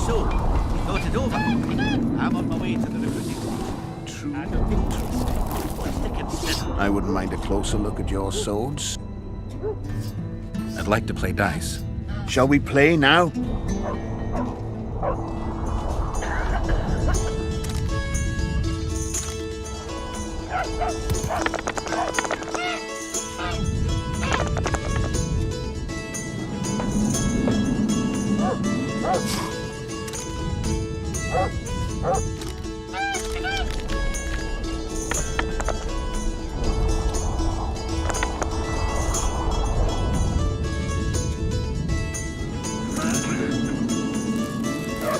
So, thought it over. I'm on my way to the recruiting. True. Interesting. What's to consider? I wouldn't mind a closer look at your swords. I'd like to play dice. Shall we play now?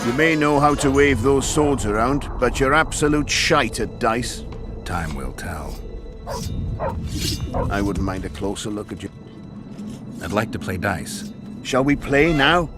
You may know how to wave those swords around, but you're absolute shite at dice. Time will tell. I wouldn't mind a closer look at you. I'd like to play dice. Shall we play now?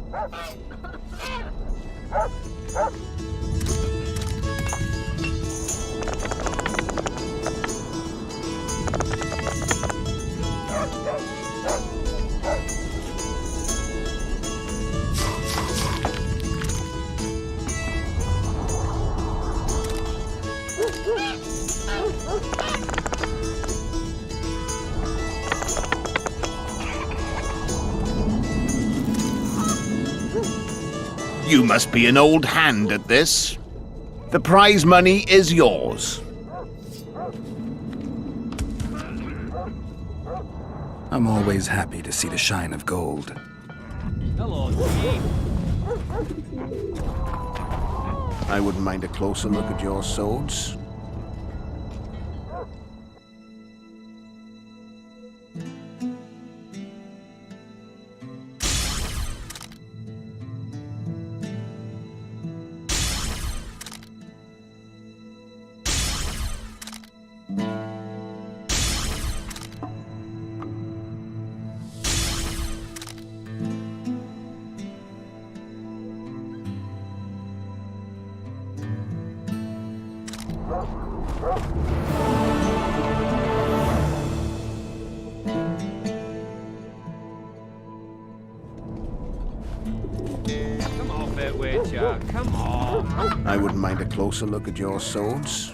You must be an old hand at this. The prize money is yours. I'm always happy to see the shine of gold. Hello, Steve. I wouldn't mind a closer look at your swords. Come on, bit Witcher. Come on. I wouldn't mind a closer look at your swords.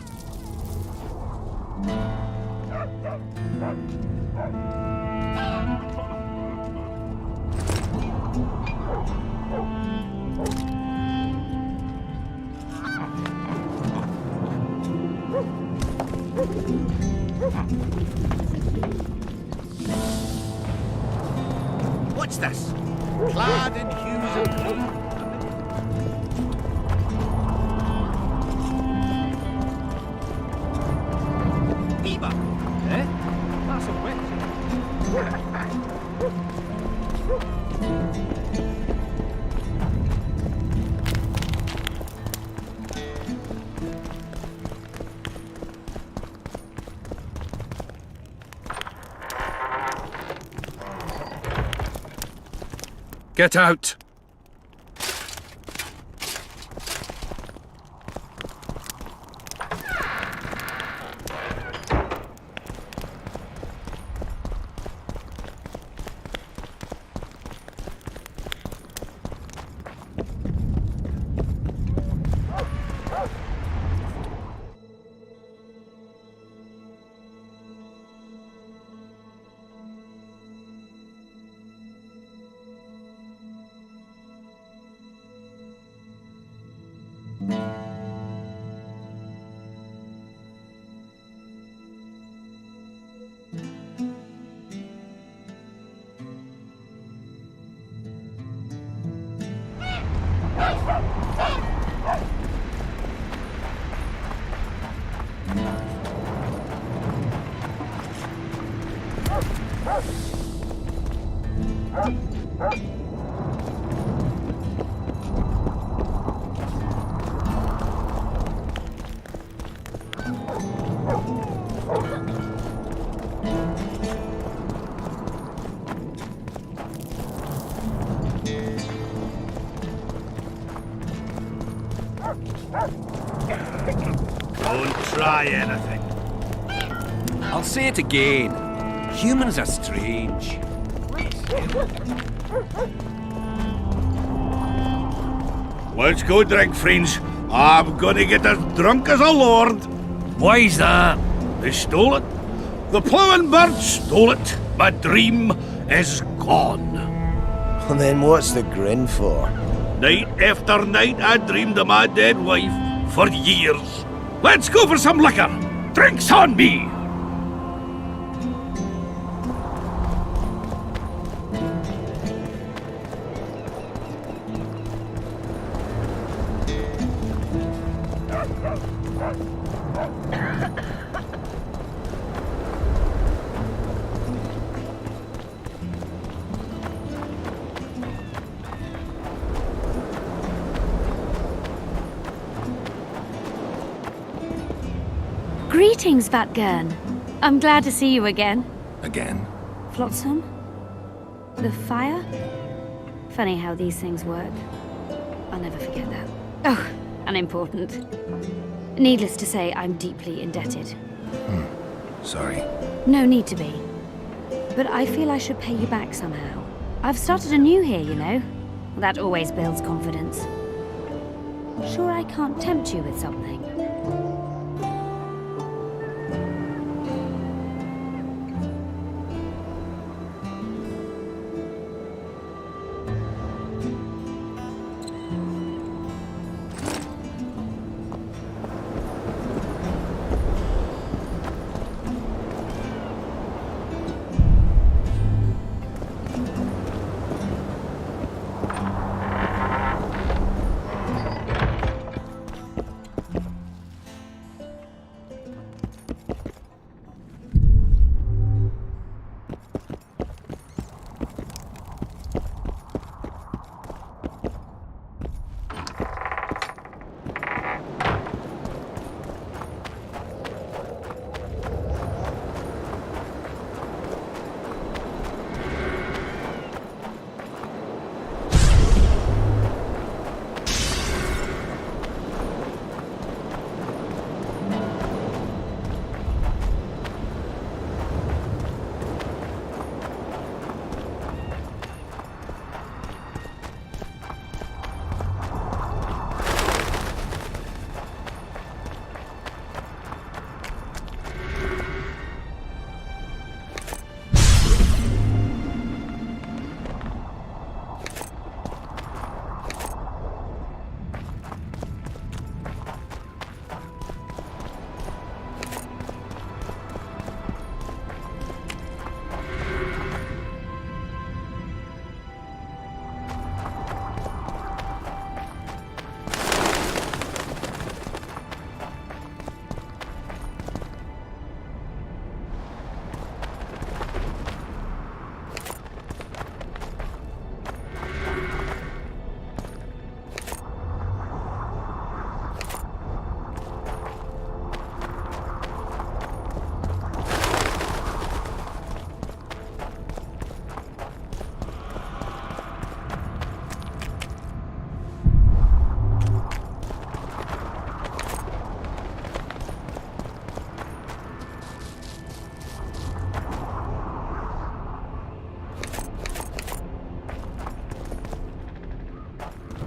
What's this? Clad in hues of green. Eva. Eh? That's a witch. Get out! Don't try anything. I'll say it again. Humans are strange. Let's go drink, friends. I'm gonna get as drunk as a lord. Why's that? They stole it. The plowing bird stole it. My dream is gone. Well, then what's the grin for? Night after night I dreamed of my dead wife for years. Let's go for some liquor. Drinks on me. Greetings, Vatgern. I'm glad to see you again. Again? Flotsam? The fire? Funny how these things work. I'll never forget that. Oh, unimportant. Needless to say, I'm deeply indebted. Sorry. No need to be. But I feel I should pay you back somehow. I've started anew here, you know. That always builds confidence. Sure I can't tempt you with something?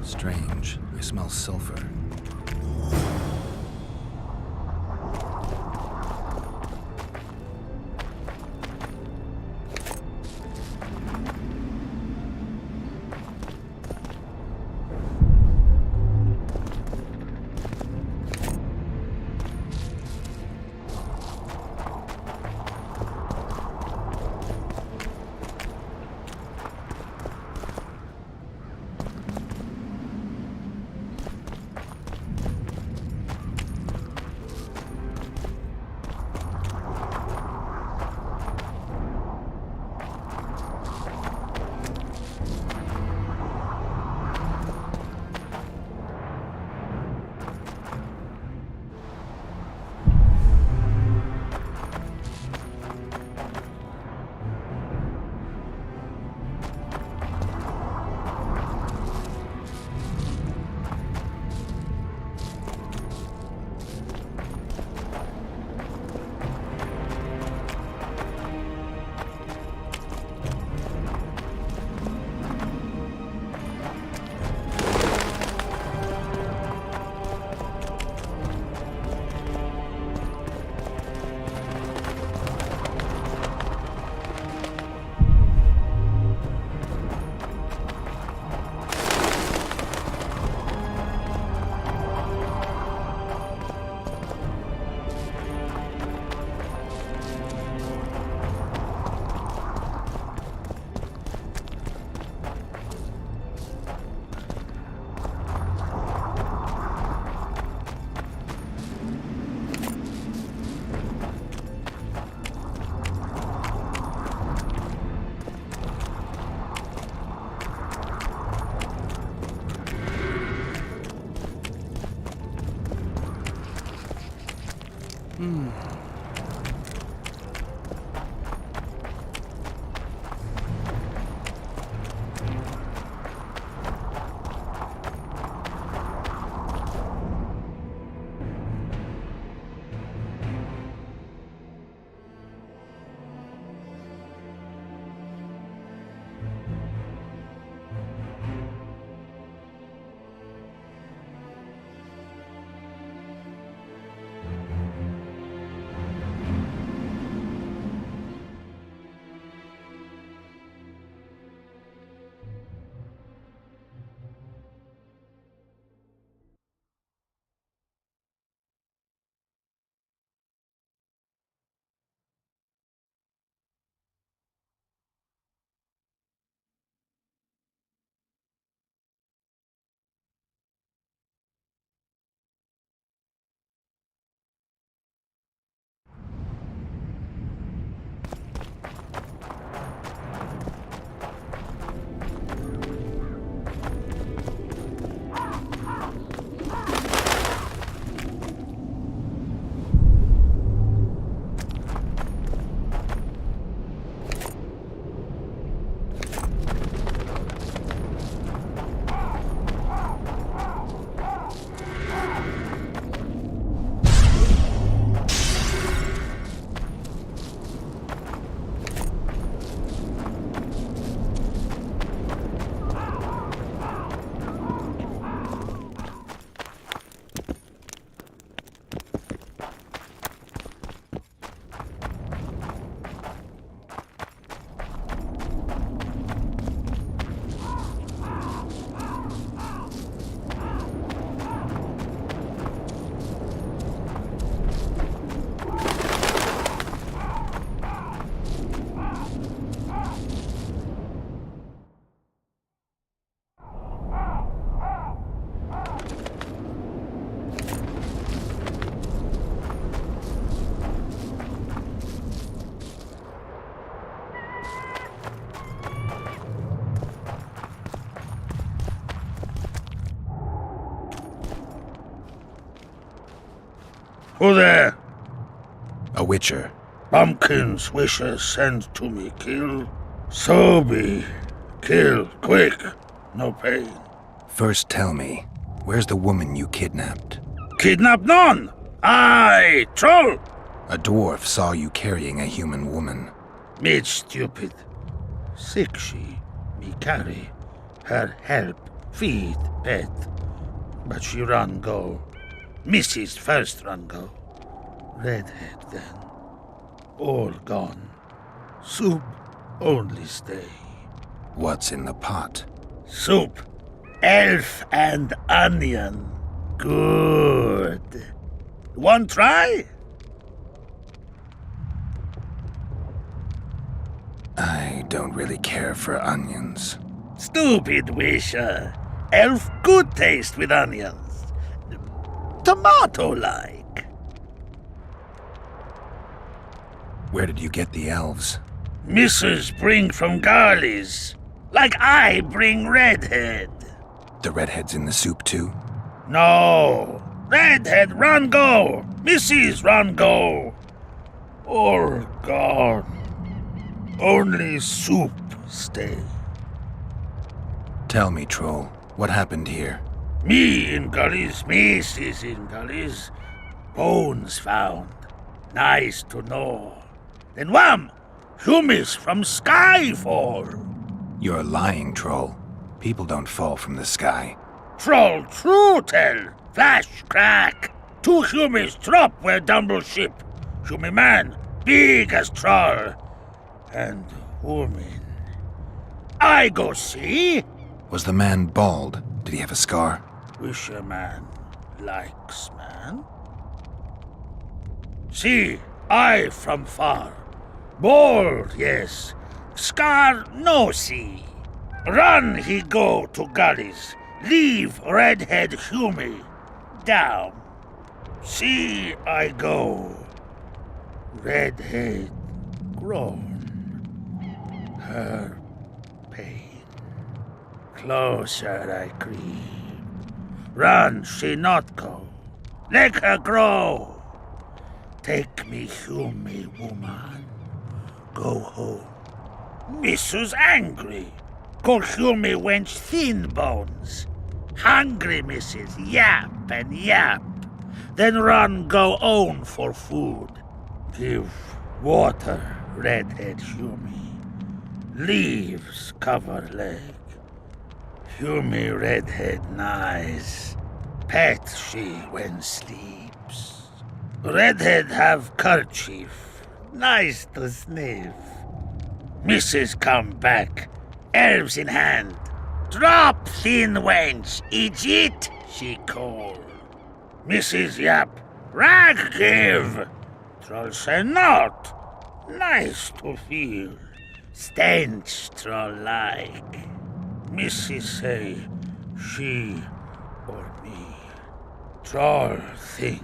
Strange. I smell sulfur. Who there? A witcher. Bumpkin's wishes send to me kill. So be. Kill, quick. No pain. First tell me, where's the woman you kidnapped? Kidnap none! Aye, troll! A dwarf saw you carrying a human woman. Mid stupid. Sick she, me carry. Her help, feed, pet. But she run go. Mrs. first run go. Redhead then. All gone. Soup only stay. What's in the pot? Soup. Elf and onion. Good. One try? I don't really care for onions. Stupid wisher. Elf good taste with onions. Tomato-like. Where did you get the elves? Mrs. bring from Garley's. Like I bring Redhead. The redhead's in the soup too? No. Redhead run go. Mrs. run go. All gone. Only soup stay. Tell me, troll, what happened here? Me in gullies, Mrs. in gullies. Bones found. Nice to know. Then wham! Humis from sky fall. You're lying, troll. People don't fall from the sky. Troll true tell. Flash crack. 2 humis drop where dumble ship. Humi man, big as troll. And woman. I go see. Was the man bald? Did he have a scar? Wisher man likes man. See, I from far. Bald, yes. Scar no see. Run he go to gullies. Leave redhead Humi. Down. See I go. Redhead grown. Her pain. Closer I creep. Run she not go. Let her grow. Take me Humi woman. Go home. Mrs. angry. Call Humi wench thin bones. Hungry Mrs. Yap and yap. Then run go own for food. Give water, redhead Humi. Leaves cover leg. Humi redhead nice. Pet she when sleeps. Redhead have kerchief. Nice to sniff. Mrs. come back. Elves in hand. Drop thin wench. Idiot, she call. Mrs. Yap. Rag give. Troll say not. Nice to feel. Stench troll like. Mrs. say she or me. Troll think.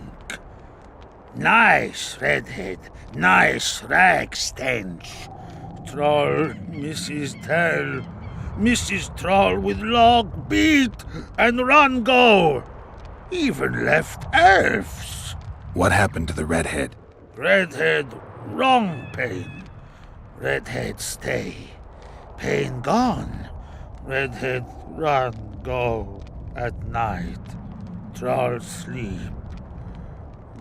Nice redhead. Nice rag stench. Troll, Mrs. tell. Mrs. Troll with log beat and run go. Even left elves. What happened to the redhead? Redhead wrong pain. Redhead stay. Pain gone. Redhead run go at night. Troll sleep.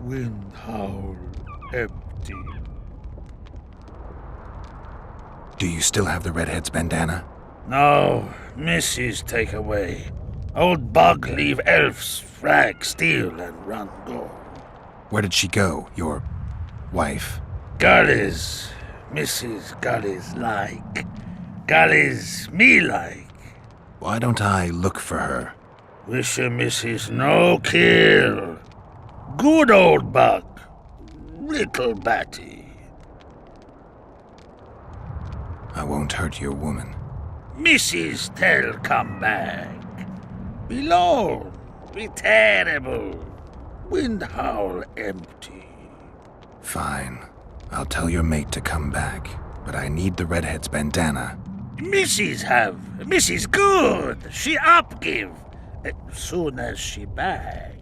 Wind howl empty. Do you still have the redhead's bandana? No, Mrs. take away. Old bug leave elves frag steal and run go. Where did she go, your wife? Gullies, Mrs. Gullies like. Gullies me like. Why don't I look for her? Wish a Mrs. no kill. Good old bug. Little batty. I won't hurt your woman. Mrs. tell come back. Be lone, be terrible. Wind howl empty. Fine. I'll tell your mate to come back, but I need the redhead's bandana. Mrs. have. Mrs. good. She up give. Soon as she back.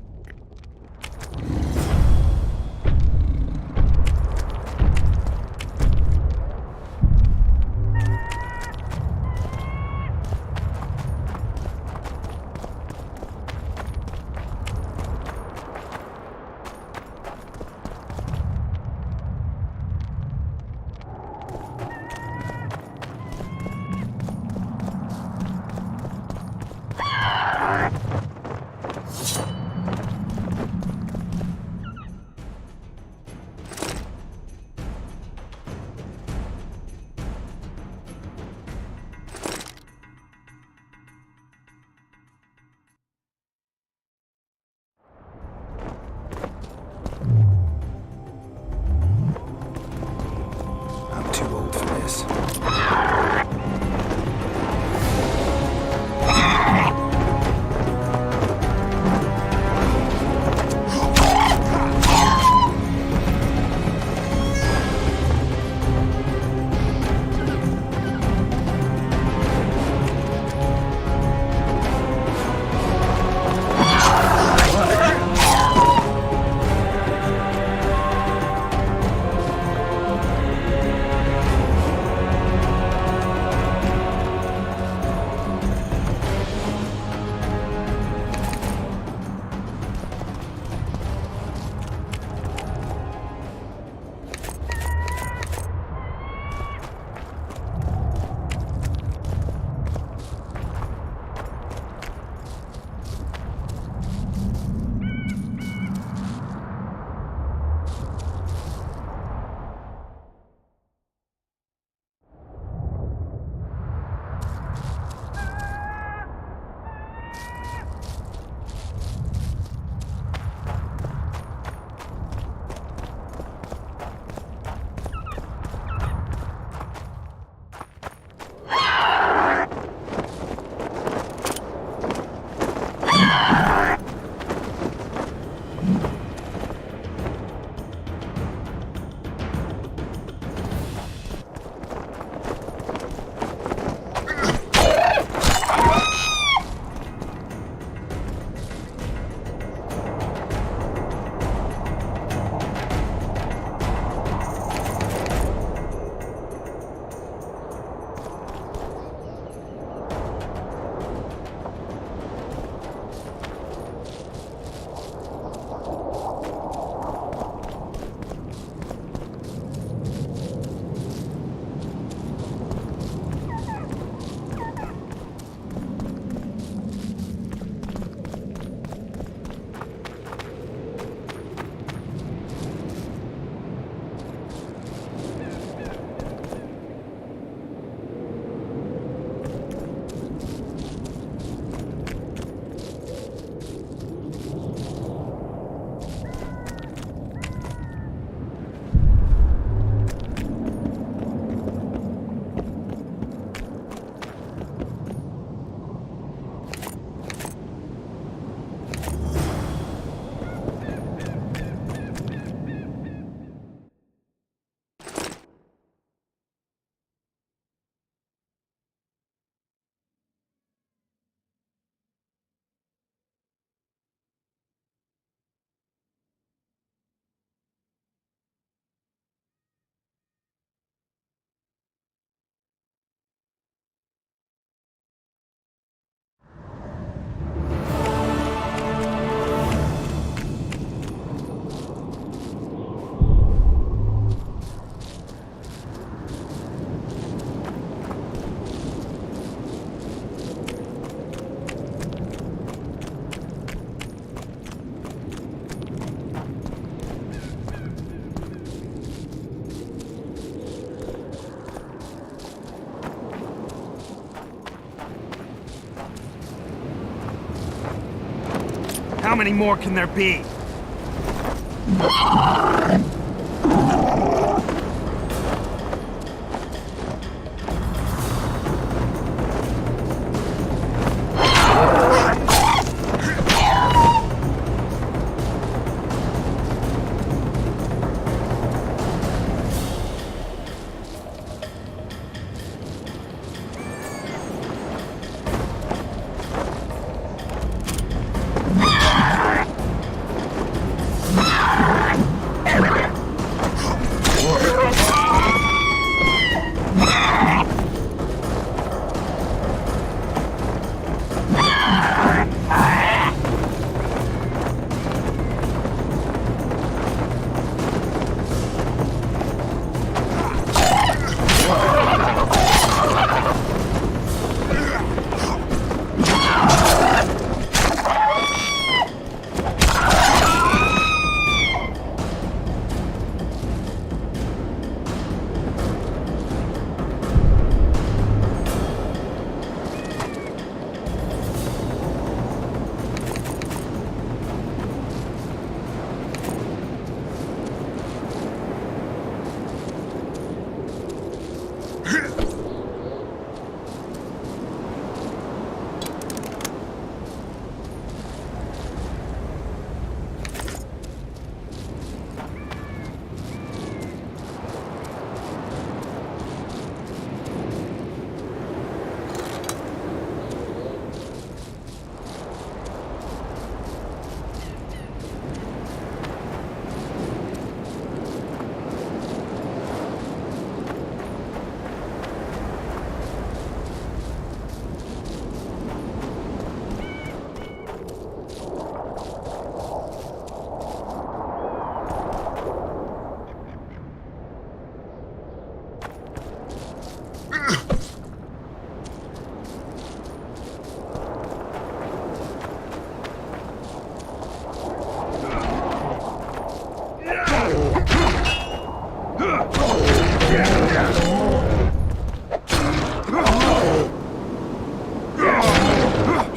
How many more can there be?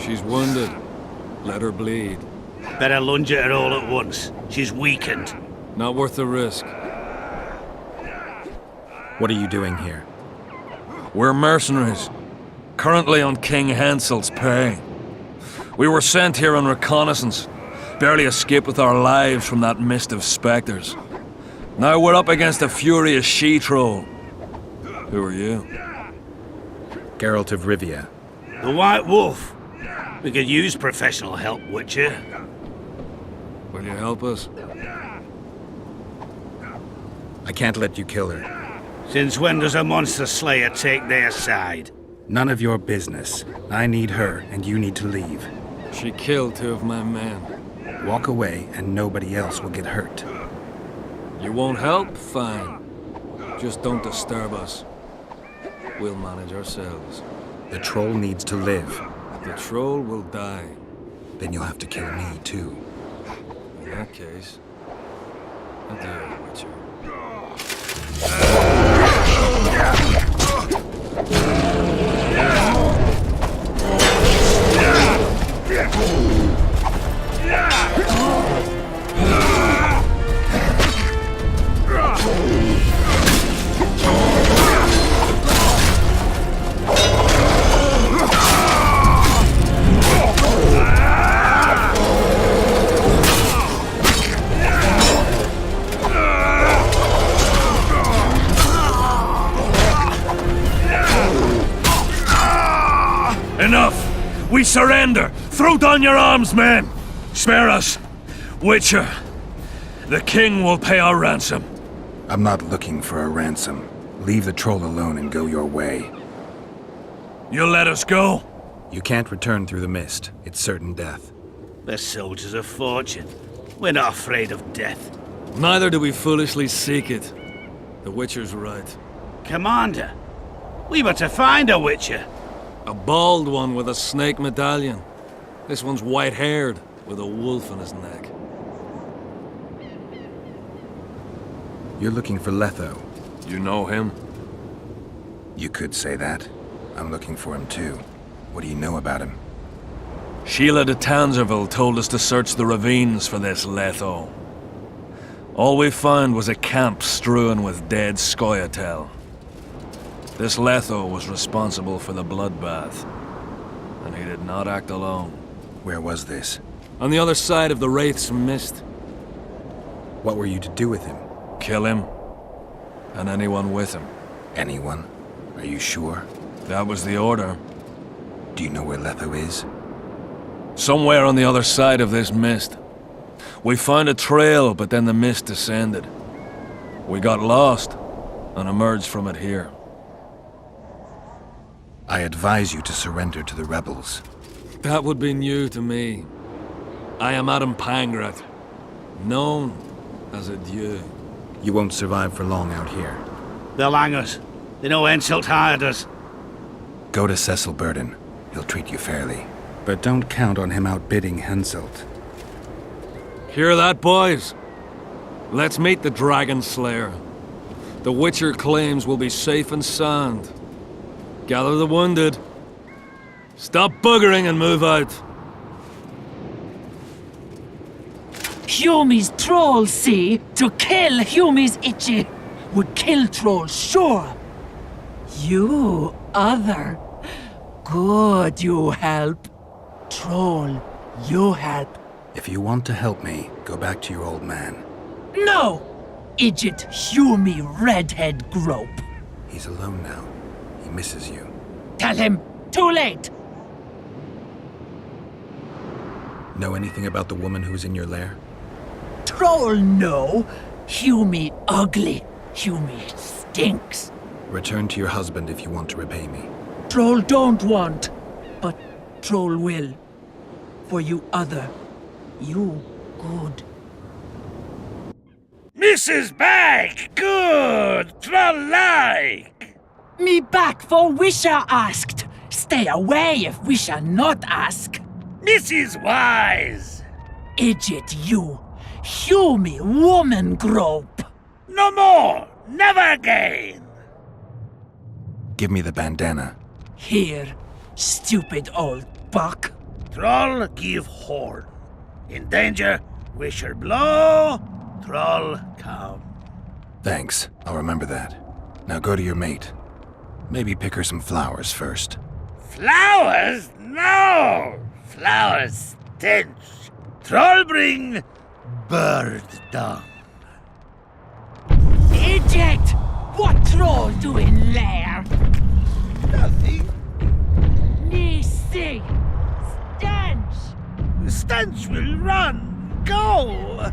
She's wounded. Let her bleed. Better lunge at her all at once. She's weakened. Not worth the risk. What are you doing here? We're mercenaries. Currently on King Hansel's pay. We were sent here on reconnaissance. Barely escaped with our lives from that mist of specters. Now we're up against a furious she-troll. Who are you? Geralt of Rivia. The White Wolf. We could use professional help, Witcher. Will you help us? I can't let you kill her. Since when does a monster slayer take their side? None of your business. I need her, and you need to leave. She killed 2 of my men. Walk away, and nobody else will get hurt. You won't help? Fine. Just don't disturb us. We'll manage ourselves. The troll needs to live. The troll will die. Then you'll have to kill me, too. In that case, adieu, Witcher. Enough! We surrender! Throw down your arms, men! Spare us! Witcher, the king will pay our ransom. I'm not looking for a ransom. Leave the troll alone and go your way. You'll let us go? You can't return through the mist. It's certain death. They're soldiers of fortune. We're not afraid of death. Neither do we foolishly seek it. The Witcher's right. Commander, we were to find a Witcher. A bald one with a snake medallion. This one's white-haired, with a wolf on his neck. You're looking for Letho. You know him? You could say that. I'm looking for him too. What do you know about him? Sheila de Tangerville told us to search the ravines for this Letho. All we found was a camp strewn with dead Scoia'tael. This Letho was responsible for the bloodbath, and he did not act alone. Where was this? On the other side of the Wraith's Mist. What were you to do with him? Kill him, and anyone with him. Anyone? Are you sure? That was the order. Do you know where Letho is? Somewhere on the other side of this mist. We found a trail, but then the mist descended. We got lost, and emerged from it here. I advise you to surrender to the rebels. That would be new to me. I am Adam Pangrat, known as a Dieu. You won't survive for long out here. They'll hang us. They know Henselt hired us. Go to Cecil Burden. He'll treat you fairly. But don't count on him outbidding Henselt. Hear that, boys? Let's meet the Dragon Slayer. The Witcher claims we'll be safe and sound. Gather the wounded. Stop buggering and move out. Humi's trolls, see? To kill Humi's itchy would kill trolls, sure. You, other. Good, you help. Troll, you help. If you want to help me, go back to your old man. No! Idjit Humi redhead grope. He's alone now. He misses you. Tell him, too late. Know anything about the woman who's in your lair? Troll, no. Humi ugly. Humi stinks. Return to your husband if you want to repay me. Troll don't want, but Troll will. For you other, you good. Mrs. Back! Good! Troll-like! Me back for Wisha asked. Stay away if Wisha not ask. Mrs. Wise! Idjit you. Humi woman grope. No more! Never again! Give me the bandana. Here, stupid old buck. Troll give horn. In danger, Wisher blow, Troll come. Thanks. I'll remember that. Now go to your mate. Maybe pick her some flowers first. Flowers? No! Flowers stench. Troll bring bird dung. Eject! What troll doing there? Nothing. Me see. Stench! The stench will run. Go!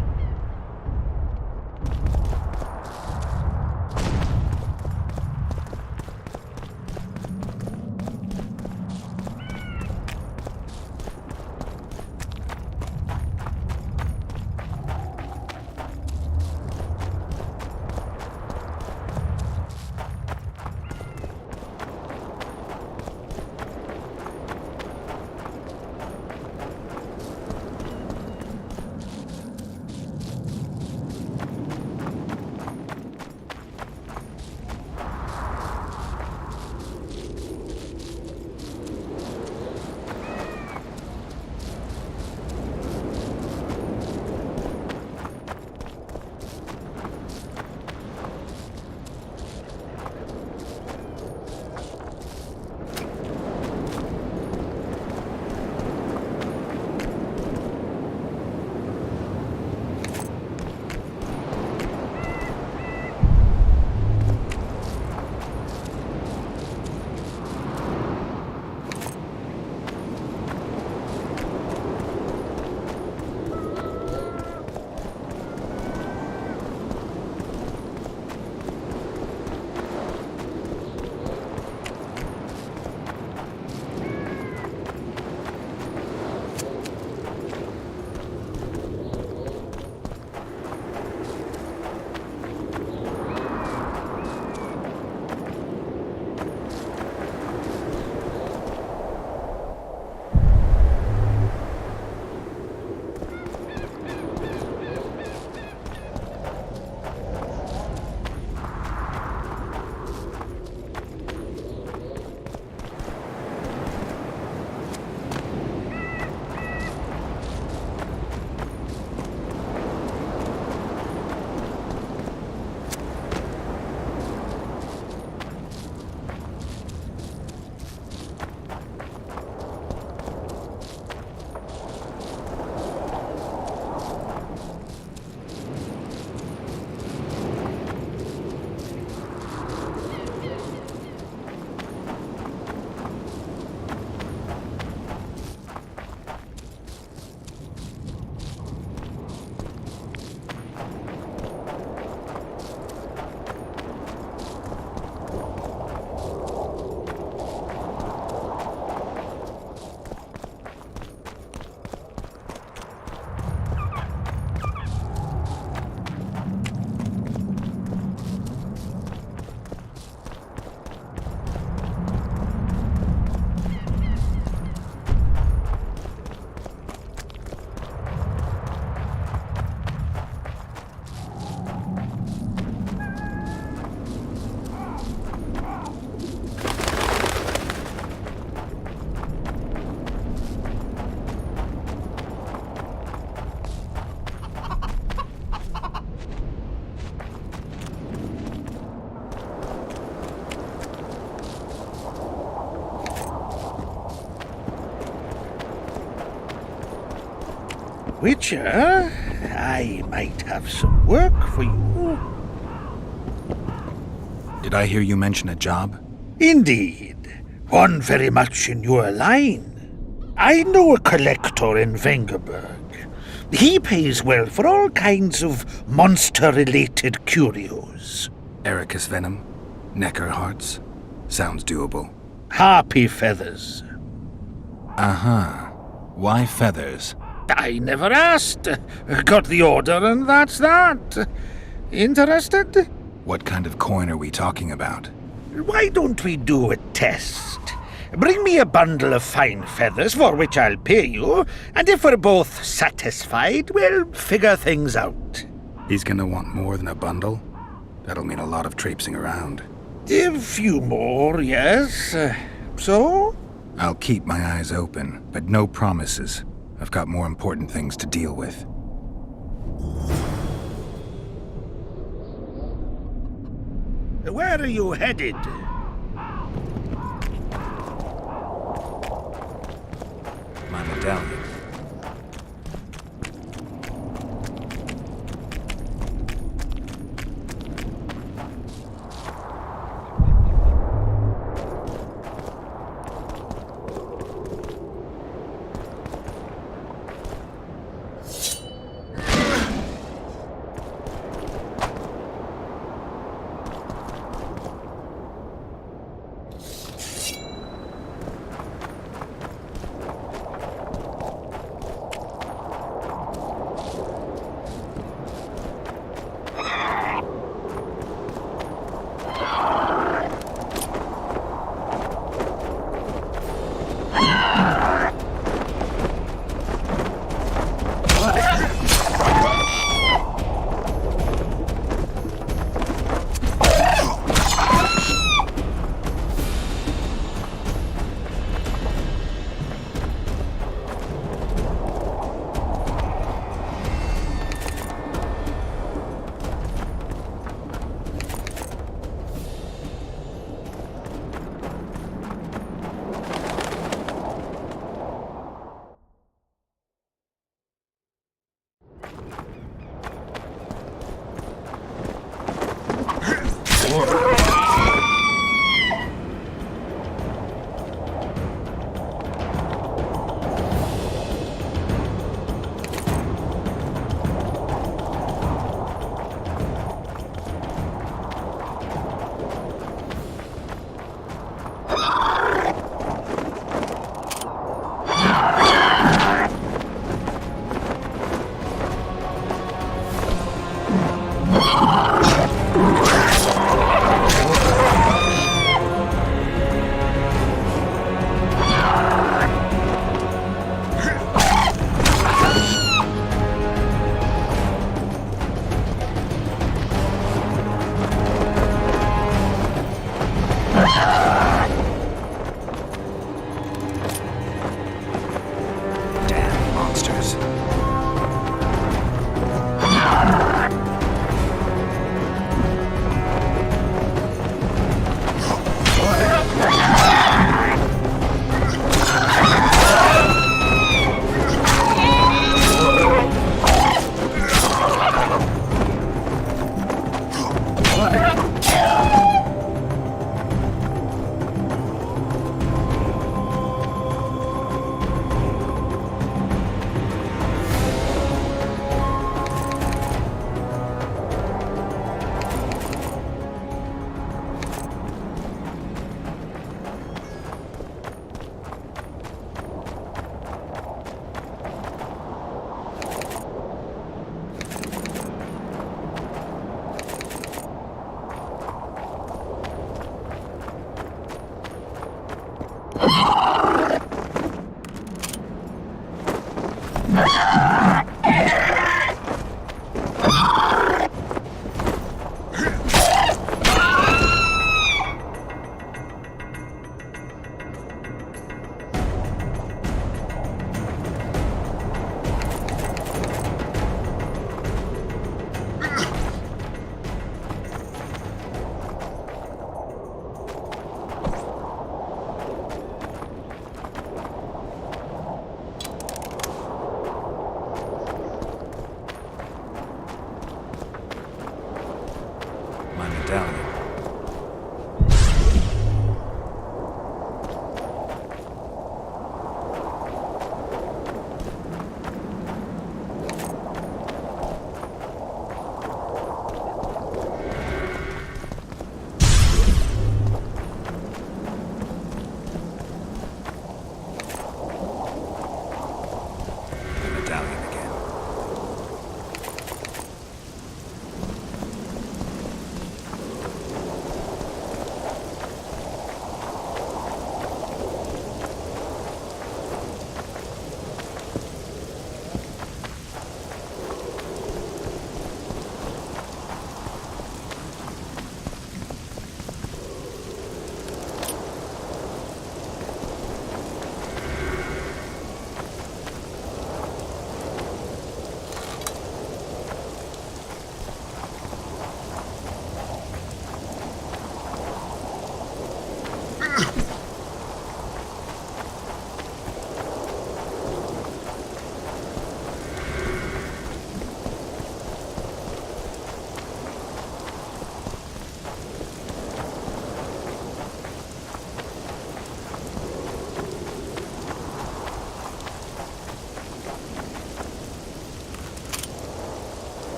Witcher, I might have some work for you. Did I hear you mention a job? Indeed. One very much in your line. I know a collector in Vengerberg. He pays well for all kinds of monster-related curios. Ericus venom? Necker hearts? Sounds doable. Harpy feathers. Uh-huh. Why feathers? I never asked. Got the order and that's that. Interested? What kind of coin are we talking about? Why don't we do a test? Bring me a bundle of fine feathers for which I'll pay you, and if we're both satisfied, we'll figure things out. He's gonna want more than a bundle? That'll mean a lot of traipsing around. A few more, yes. So? I'll keep my eyes open, but no promises. I've got more important things to deal with. Where are you headed? My medallion.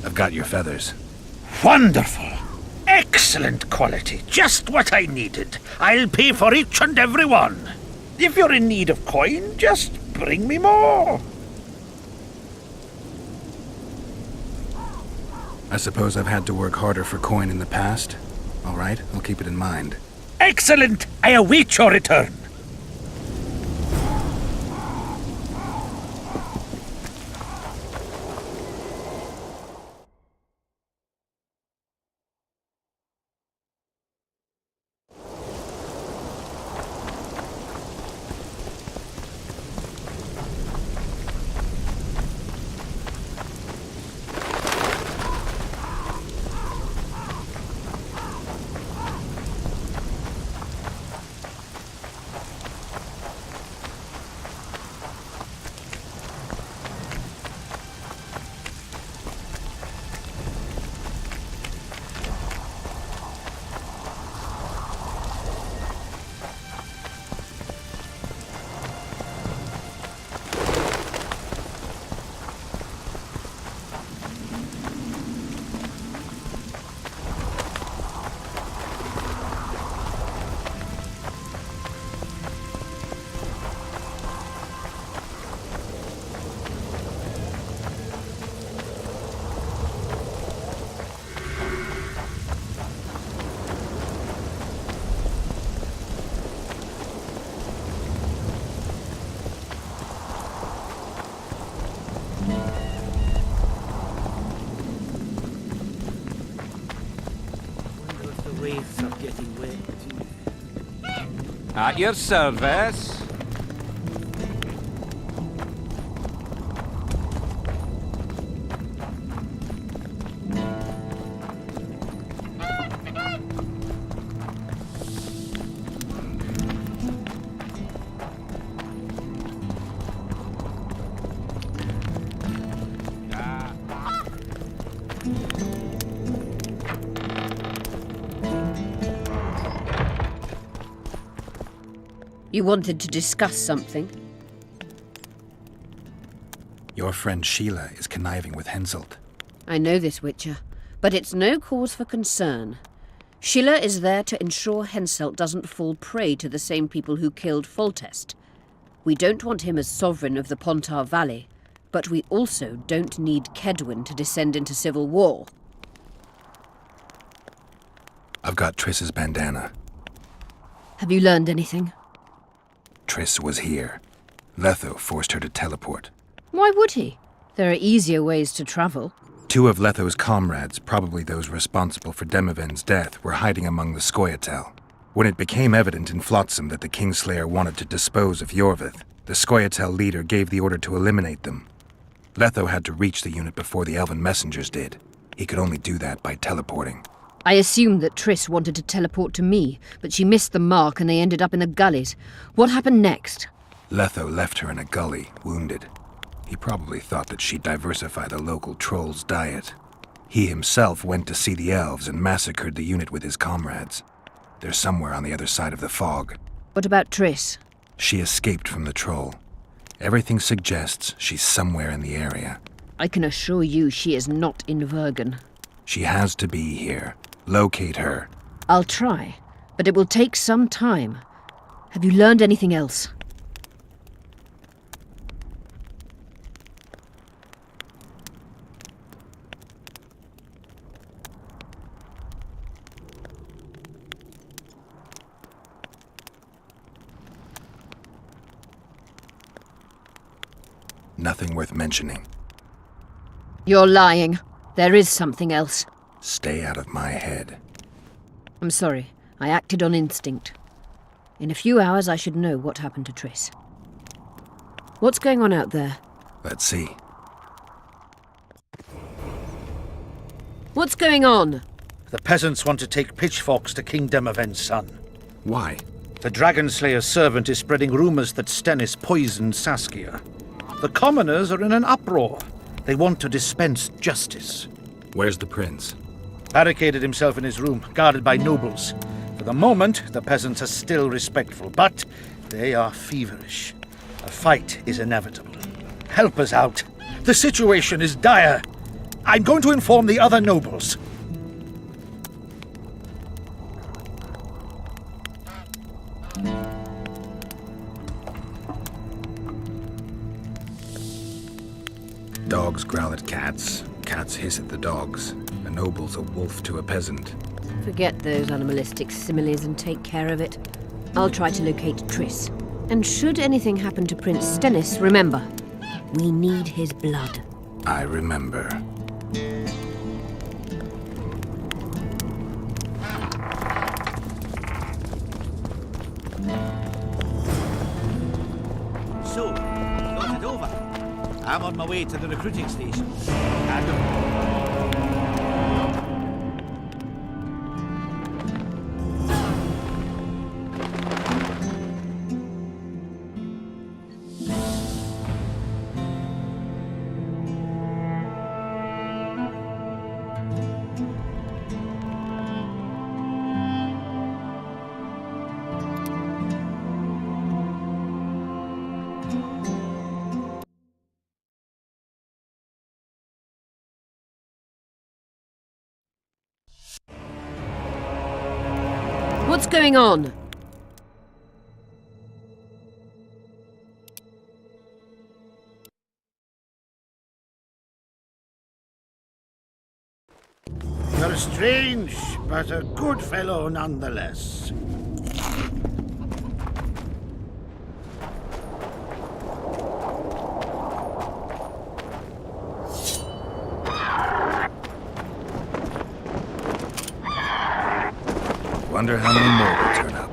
I've got your feathers. Wonderful. Excellent quality. Just what I needed. I'll pay for each and every one. If you're in need of coin, just bring me more. I suppose I've had to work harder for coin in the past. All right, I'll keep it in mind. Excellent. I await your return. At your service. You wanted to discuss something? Your friend Sheila is conniving with Henselt. I know this, Witcher, but it's no cause for concern. Sheila is there to ensure Henselt doesn't fall prey to the same people who killed Foltest. We don't want him as sovereign of the Pontar Valley, but we also don't need Kedwin to descend into civil war. I've got Triss's bandana. Have you learned anything? Triss was here. Letho forced her to teleport. Why would he? There are easier ways to travel. 2 of Letho's comrades, probably those responsible for Demoven's death, were hiding among the Scoia'tael. When it became evident in Flotsam that the Kingslayer wanted to dispose of Yorvith, the Scoia'tael leader gave the order to eliminate them. Letho had to reach the unit before the Elven messengers did. He could only do that by teleporting. I assumed that Triss wanted to teleport to me, but she missed the mark and they ended up in the gullies. What happened next? Letho left her in a gully, wounded. He probably thought that she'd diversify the local trolls' diet. He himself went to see the elves and massacred the unit with his comrades. They're somewhere on the other side of the fog. What about Triss? She escaped from the troll. Everything suggests she's somewhere in the area. I can assure you she is not in Vergen. She has to be here. Locate her. I'll try, but it will take some time. Have you learned anything else? Nothing worth mentioning. You're lying. There is something else. Stay out of my head. I'm sorry. I acted on instinct. In a few hours I should know what happened to Triss. What's going on out there? Let's see. What's going on? The peasants want to take pitchforks to King Demoven's son. Why? The Dragonslayer's servant is spreading rumors that Stennis poisoned Saskia. The commoners are in an uproar. They want to dispense justice. Where's the prince? Barricaded himself in his room, guarded by nobles. For the moment, the peasants are still respectful, but they are feverish. A fight is inevitable. Help us out. The situation is dire. I'm going to inform the other nobles. Dogs growl at cats, cats hiss at the dogs. A noble's a wolf to a peasant. Forget those animalistic similes and take care of it. I'll try to locate Triss. And should anything happen to Prince Stennis, remember, we need his blood. I remember. So, thought it over. I'm on my way to the recruiting station. And What's going on? You're strange, but a good fellow nonetheless. Wonder how many more will turn up.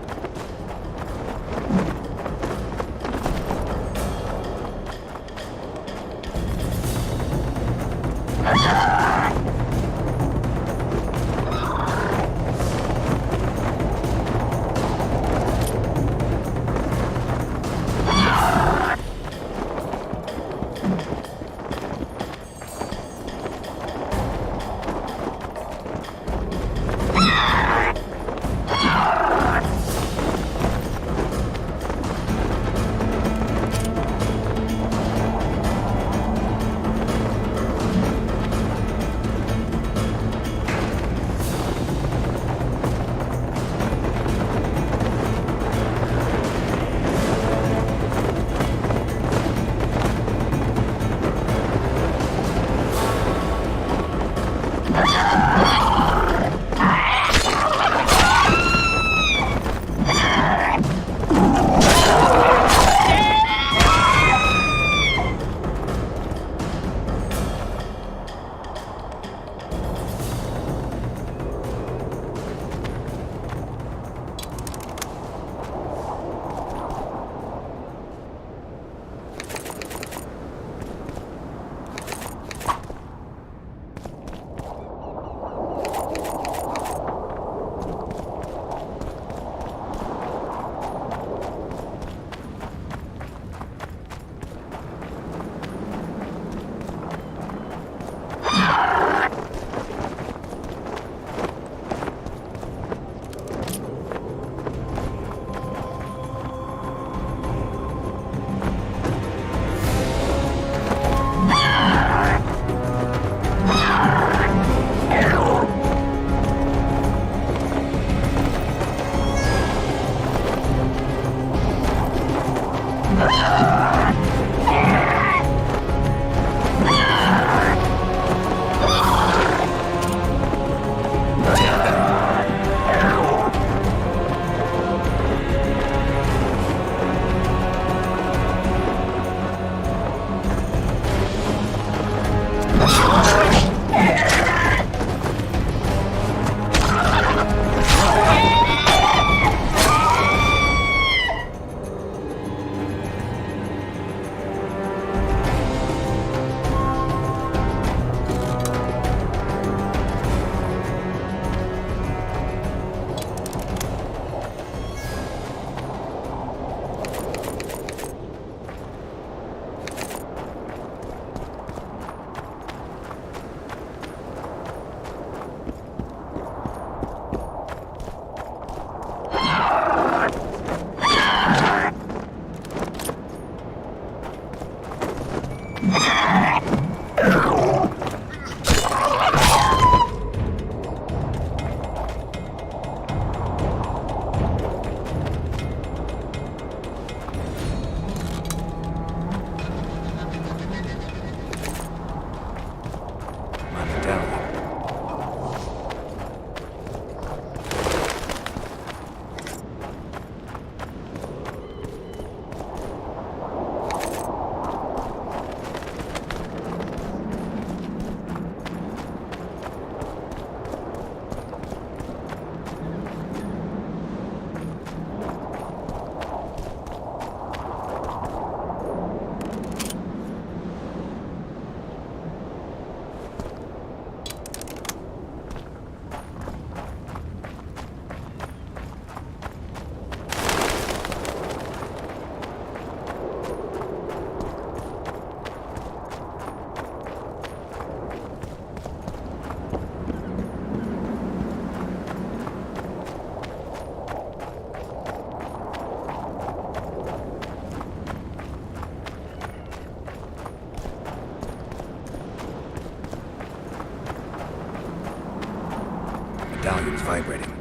medallion's vibrating.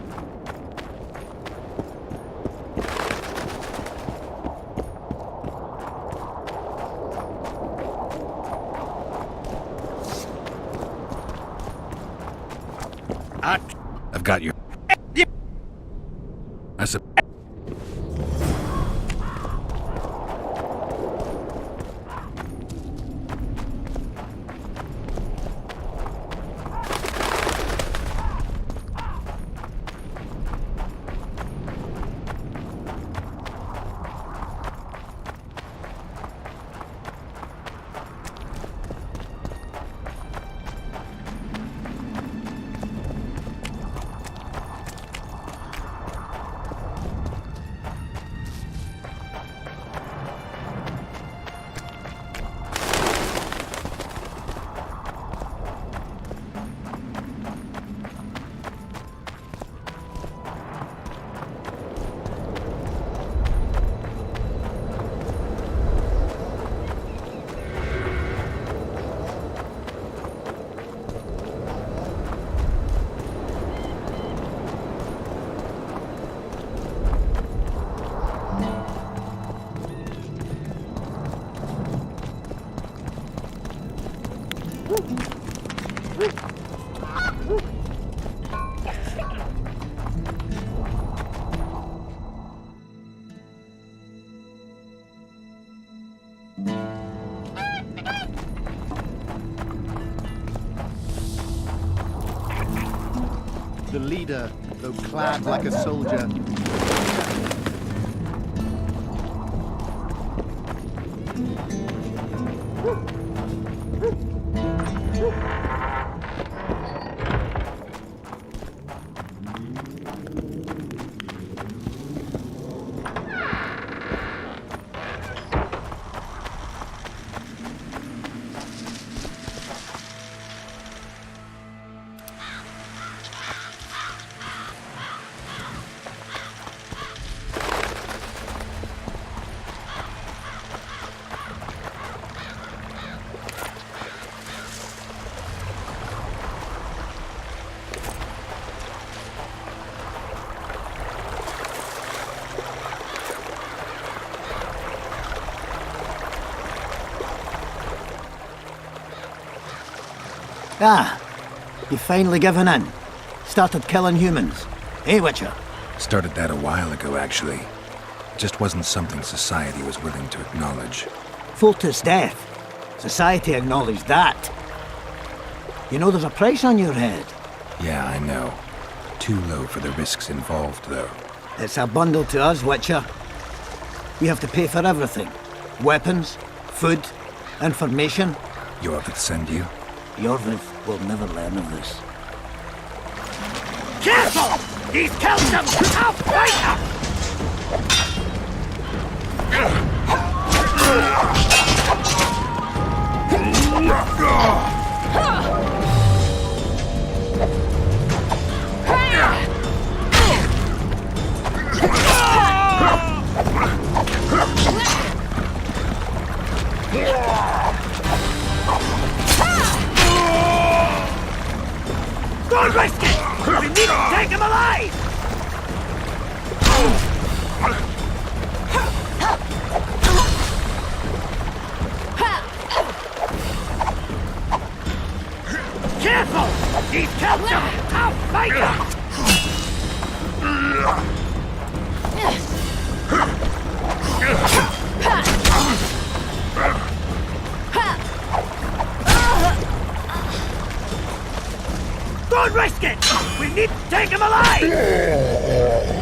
I've got your... I sup- The leader, though clad like a soldier, Ah, you've finally given in. Started killing humans. Eh, Witcher? Started that a while ago, actually. It just wasn't something society was willing to acknowledge. Foltest's death. Society acknowledged that. You know there's a price on your head. Yeah, I know. Too low for the risks involved, though. It's a bundle to us, Witcher. We have to pay for everything. Weapons, food, information. Jorvith send you? Jorvith will never learn of this. Careful! He's killed them! I'll fight him! Don't risk it! We need to take him alive! Careful! He's killed him! I'll fight him! Don't risk it! We need to take him alive!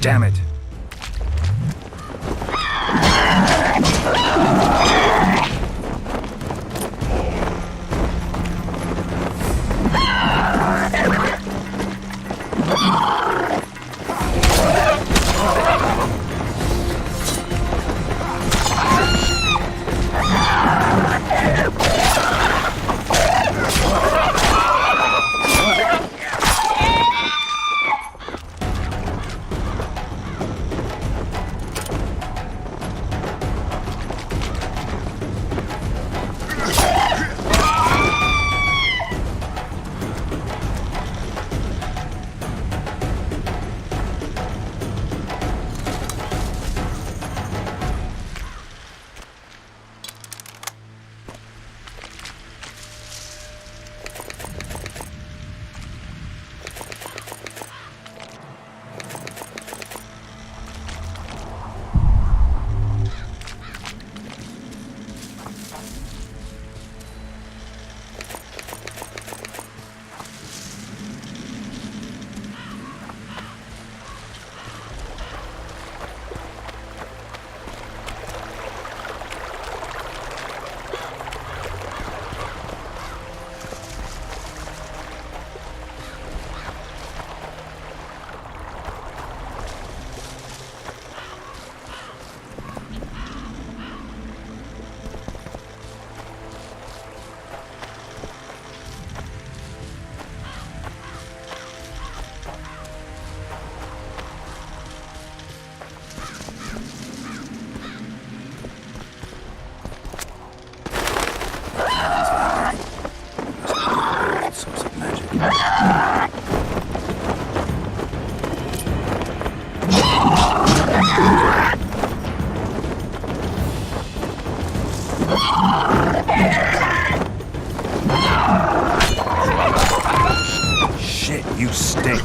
Damn it. Shit, you stink.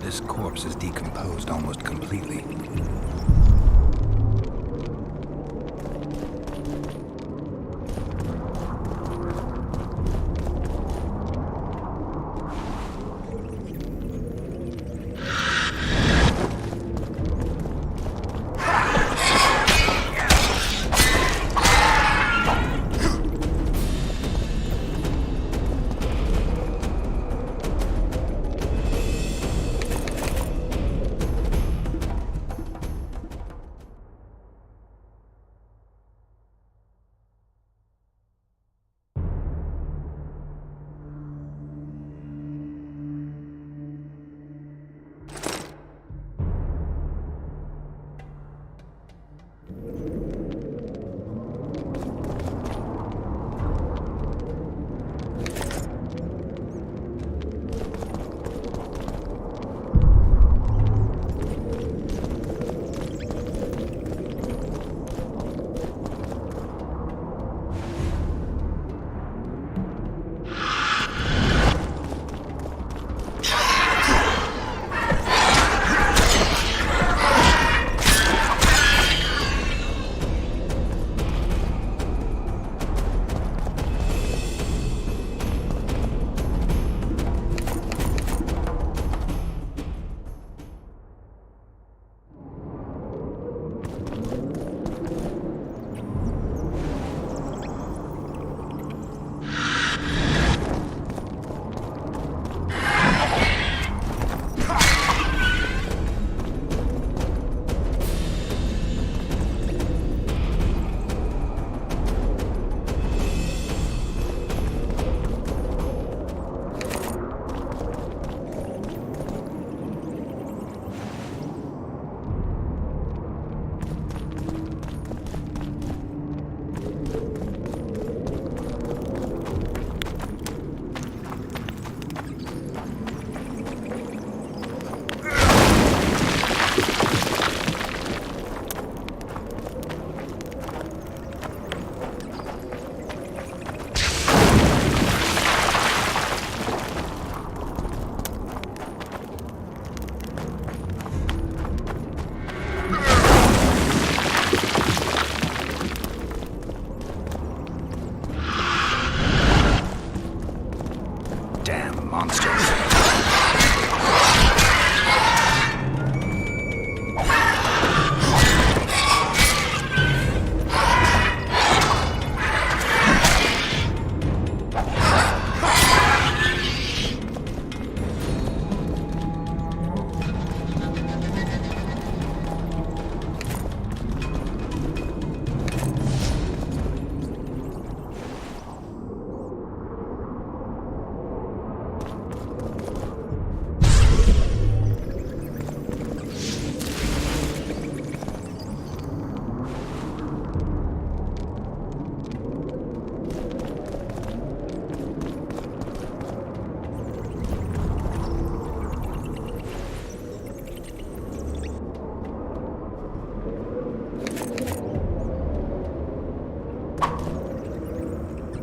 This corpse is decomposed almost completely.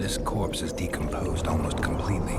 This corpse is decomposed almost completely.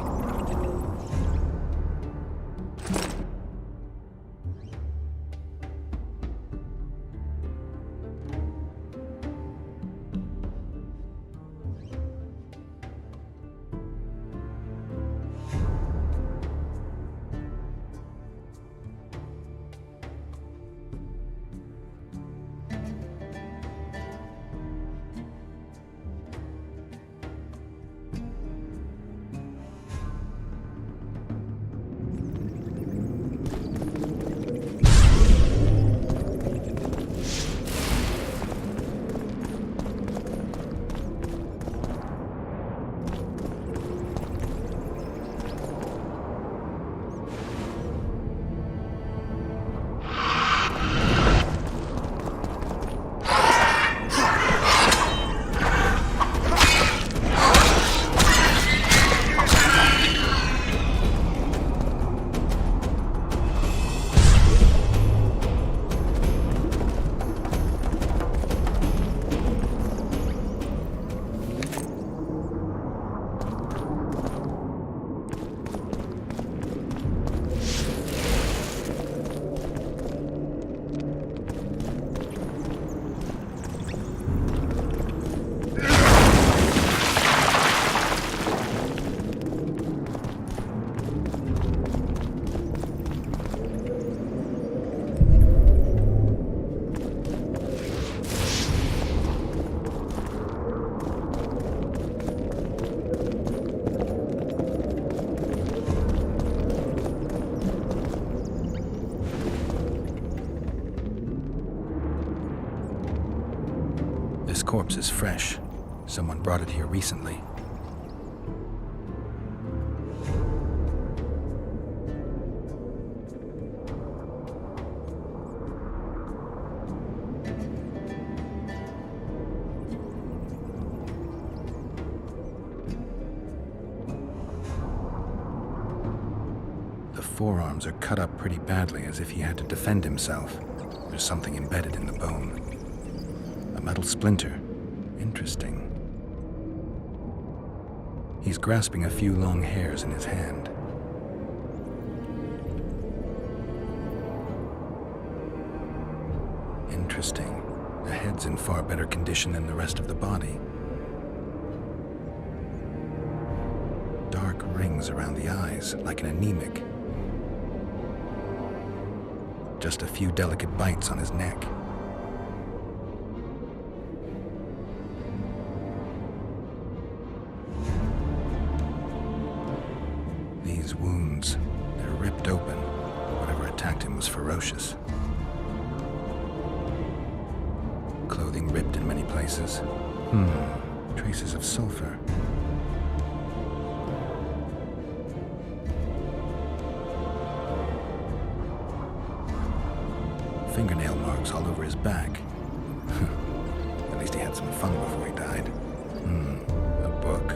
corpse is fresh. Someone brought it here recently. The forearms are cut up pretty badly, as if he had to defend himself. There's something embedded in the bone. A metal splinter. Interesting. He's grasping a few long hairs in his hand. Interesting. The head's in far better condition than the rest of the body. Dark rings around the eyes, like an anemic. Just a few delicate bites on his neck. These wounds, they're ripped open. Whatever attacked him was ferocious. Clothing ripped in many places. Traces of sulfur. Fingernail marks all over his back. At least he had some fun before he died. A book.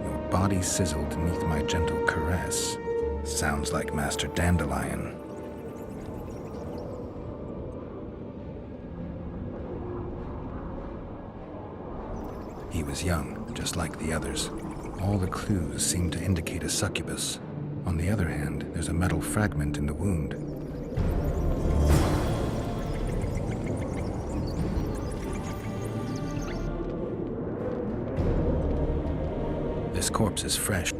Your body sizzled beneath my gentle caress. Sounds like Master Dandelion. He was young, just like the others. All the clues seem to indicate a succubus. On the other hand, there's a metal fragment in the wound. This corpse is fresh.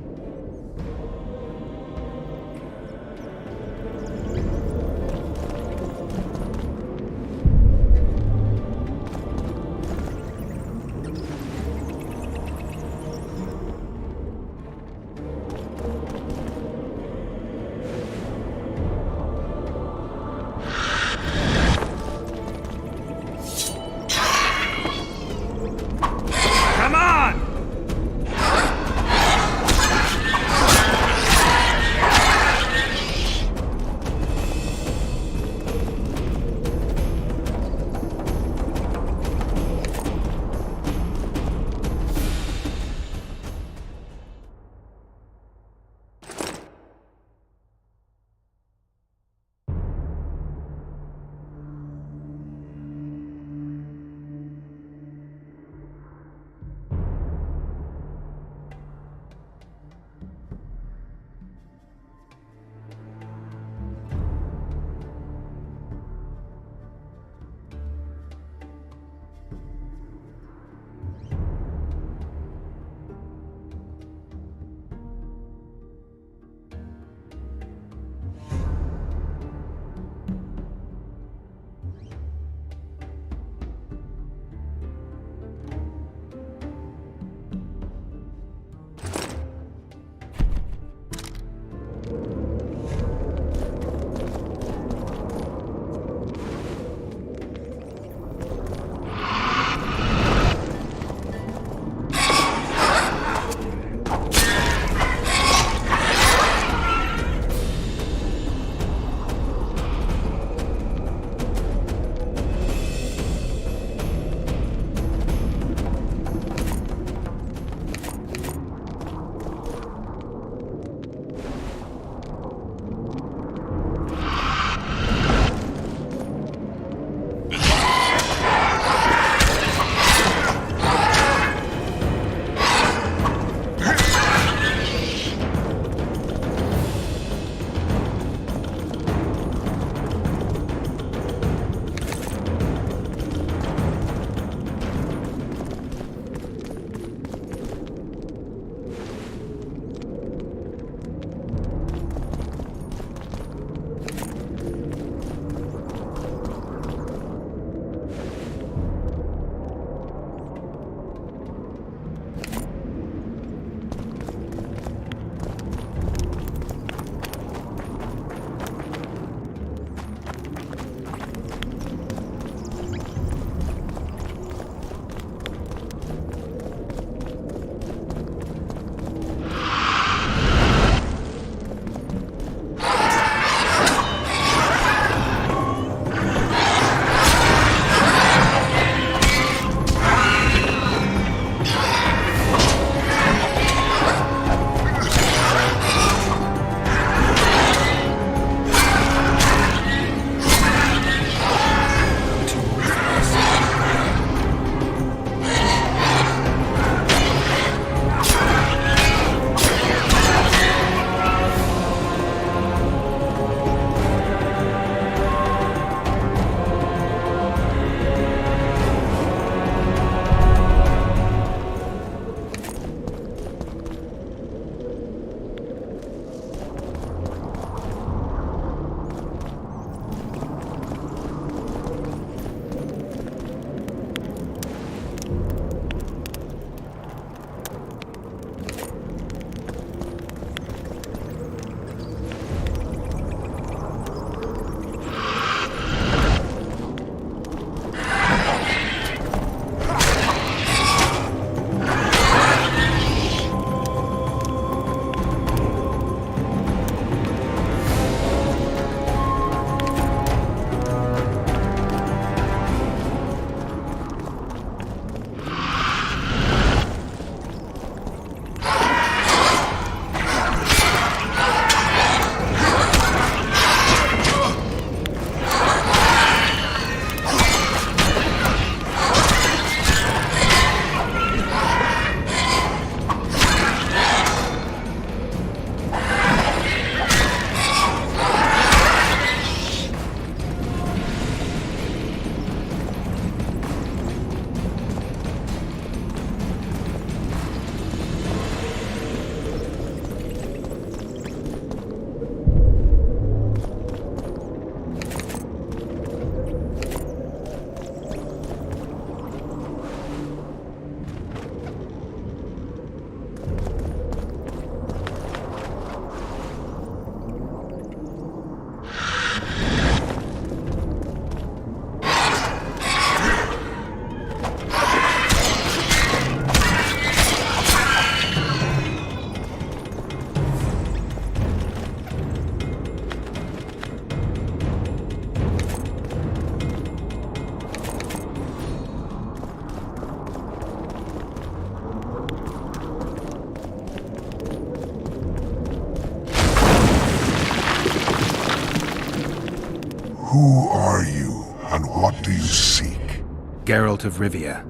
Who are you, and what do you seek? Geralt of Rivia.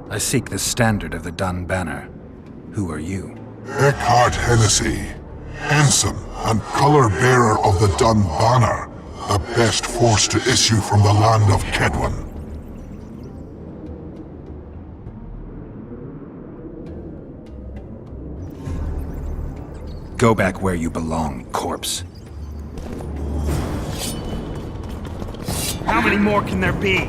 I seek the standard of the Dun Banner. Who are you? Eckhart Hennessy, ensign and color-bearer of the Dun Banner, the best force to issue from the land of Kedwen. Go back where you belong, corpse. How many more can there be?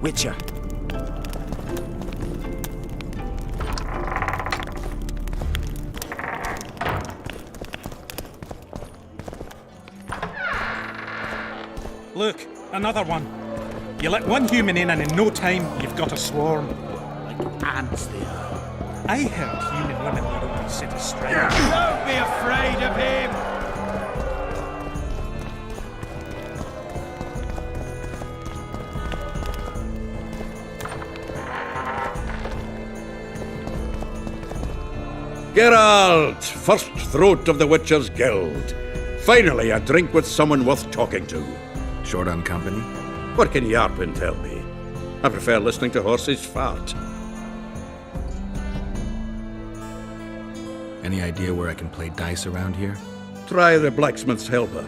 Witcher. Look, another one. You let one human in and in no time you've got a swarm. Like ants they are. I heard human women would only set astray. Don't be afraid of him! Geralt, first throat of the Witcher's Guild. Finally, a drink with someone worth talking to. Short on company? What can Yarpin tell me? I prefer listening to horses fart. Any idea where I can play dice around here? Try the blacksmith's helper.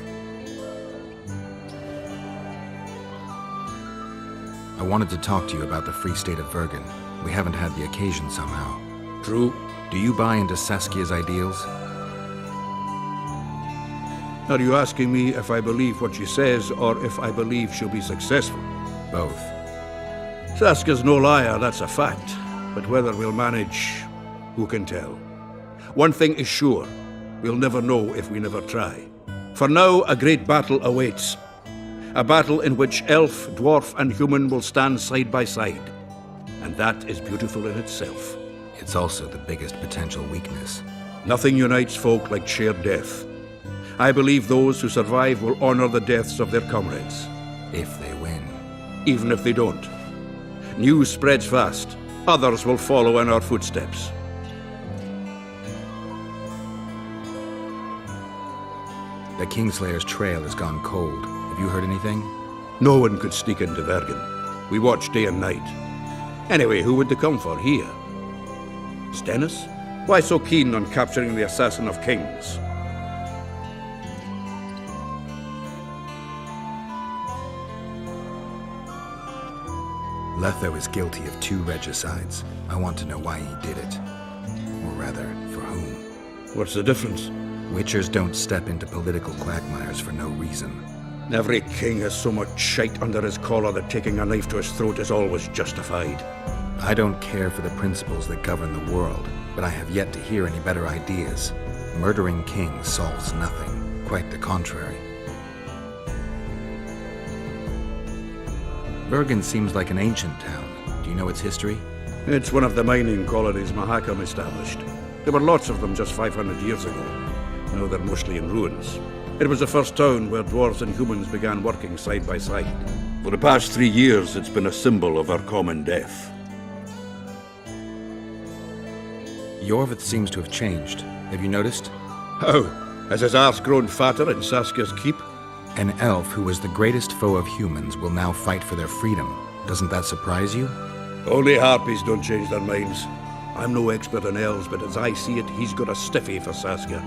I wanted to talk to you about the Free State of Vergen. We haven't had the occasion somehow. True. Do you buy into Saskia's ideals? Are you asking me if I believe what she says, or if I believe she'll be successful? Both. Saskia's no liar, that's a fact. But whether we'll manage, who can tell? One thing is sure, we'll never know if we never try. For now, a great battle awaits. A battle in which elf, dwarf, and human will stand side by side. And that is beautiful in itself. It's also the biggest potential weakness. Nothing unites folk like shared death. I believe those who survive will honor the deaths of their comrades. If they win. Even if they don't. News spreads fast. Others will follow in our footsteps. The Kingslayer's trail has gone cold. Have you heard anything? No one could sneak into Vergen. We watch day and night. Anyway, who would they come for here? Stennis? Why so keen on capturing the assassin of kings? Letho is guilty of 2 regicides. I want to know why he did it. Or rather, for whom. What's the difference? Witchers don't step into political quagmires for no reason. Every king has so much shite under his collar that taking a knife to his throat is always justified. I don't care for the principles that govern the world, but I have yet to hear any better ideas. Murdering kings solves nothing. Quite the contrary. Vergen seems like an ancient town. Do you know its history? It's one of the mining colonies Mahakam established. There were lots of them just 500 years ago. Now they're mostly in ruins. It was the first town where dwarves and humans began working side by side. For the past 3 years, it's been a symbol of our common death. Yorvith seems to have changed. Have you noticed? How? Has his arse grown fatter in Saskia's keep? An elf who was the greatest foe of humans will now fight for their freedom. Doesn't that surprise you? Only harpies don't change their minds. I'm no expert on elves, but as I see it, he's got a stiffy for Saskia.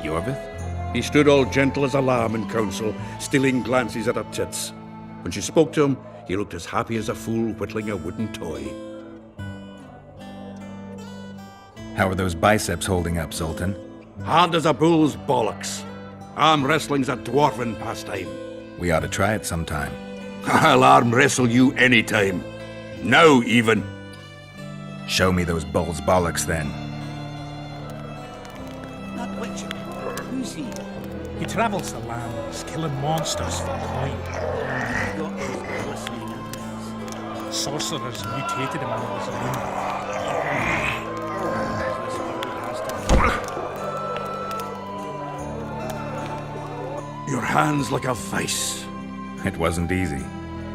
Yorvith? He stood all gentle as a lamb in council, stealing glances at her tits. When she spoke to him, he looked as happy as a fool whittling a wooden toy. How are those biceps holding up, Zoltan? Hard as a bull's bollocks. Arm wrestling's a dwarven pastime. We ought to try it sometime. I'll arm wrestle you anytime. Now, even. Show me those bull's bollocks, then. That Witcher, who's he? He travels the lands, killing monsters for coin. He's got those glistening eyes. Sorcerers mutated him while he was young. This world has to Your hand's like a vice. It wasn't easy.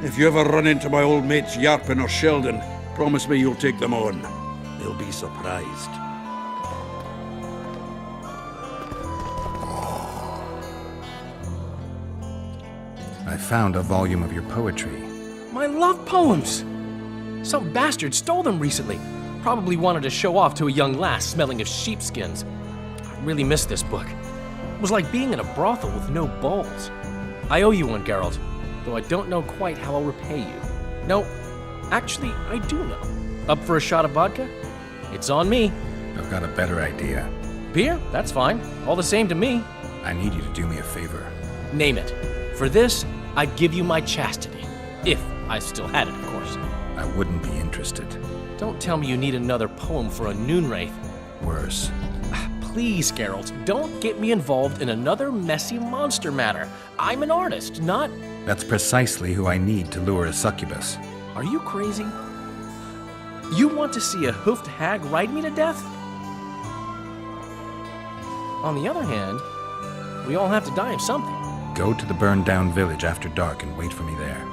If you ever run into my old mates Yarpin or Sheldon, promise me you'll take them on. They'll be surprised. I found a volume of your poetry. My love poems! Some bastard stole them recently. Probably wanted to show off to a young lass smelling of sheepskins. I really missed this book. It was like being in a brothel with no balls. I owe you one, Geralt, though I don't know quite how I'll repay you. No, actually, I do know. Up for a shot of vodka? It's on me. I've got a better idea. Beer? That's fine. All the same to me. I need you to do me a favor. Name it. For this, I'd give you my chastity. If I still had it, of course. I wouldn't be interested. Don't tell me you need another poem for a Noonwraith. Worse. Please, Geralt, don't get me involved in another messy monster matter. I'm an artist, not... That's precisely who I need to lure a succubus. Are you crazy? You want to see a hoofed hag ride me to death? On the other hand, we all have to die of something. Go to the burned-down village after dark and wait for me there.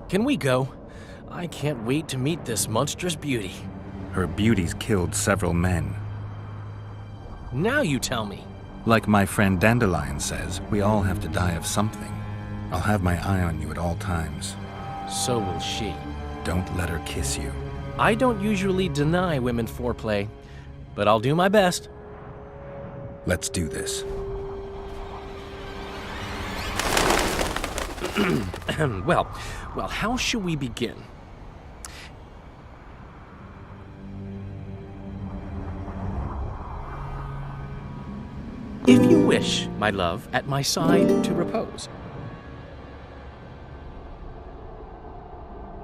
Can we go? I can't wait to meet this monstrous beauty. Her beauty's killed several men. Now you tell me. Like my friend Dandelion says, we all have to die of something. I'll have my eye on you at all times. So will she. Don't let her kiss you. I don't usually deny women foreplay, but I'll do my best. Let's do this. Well, how shall we begin? If you wish, my love, at my side to repose,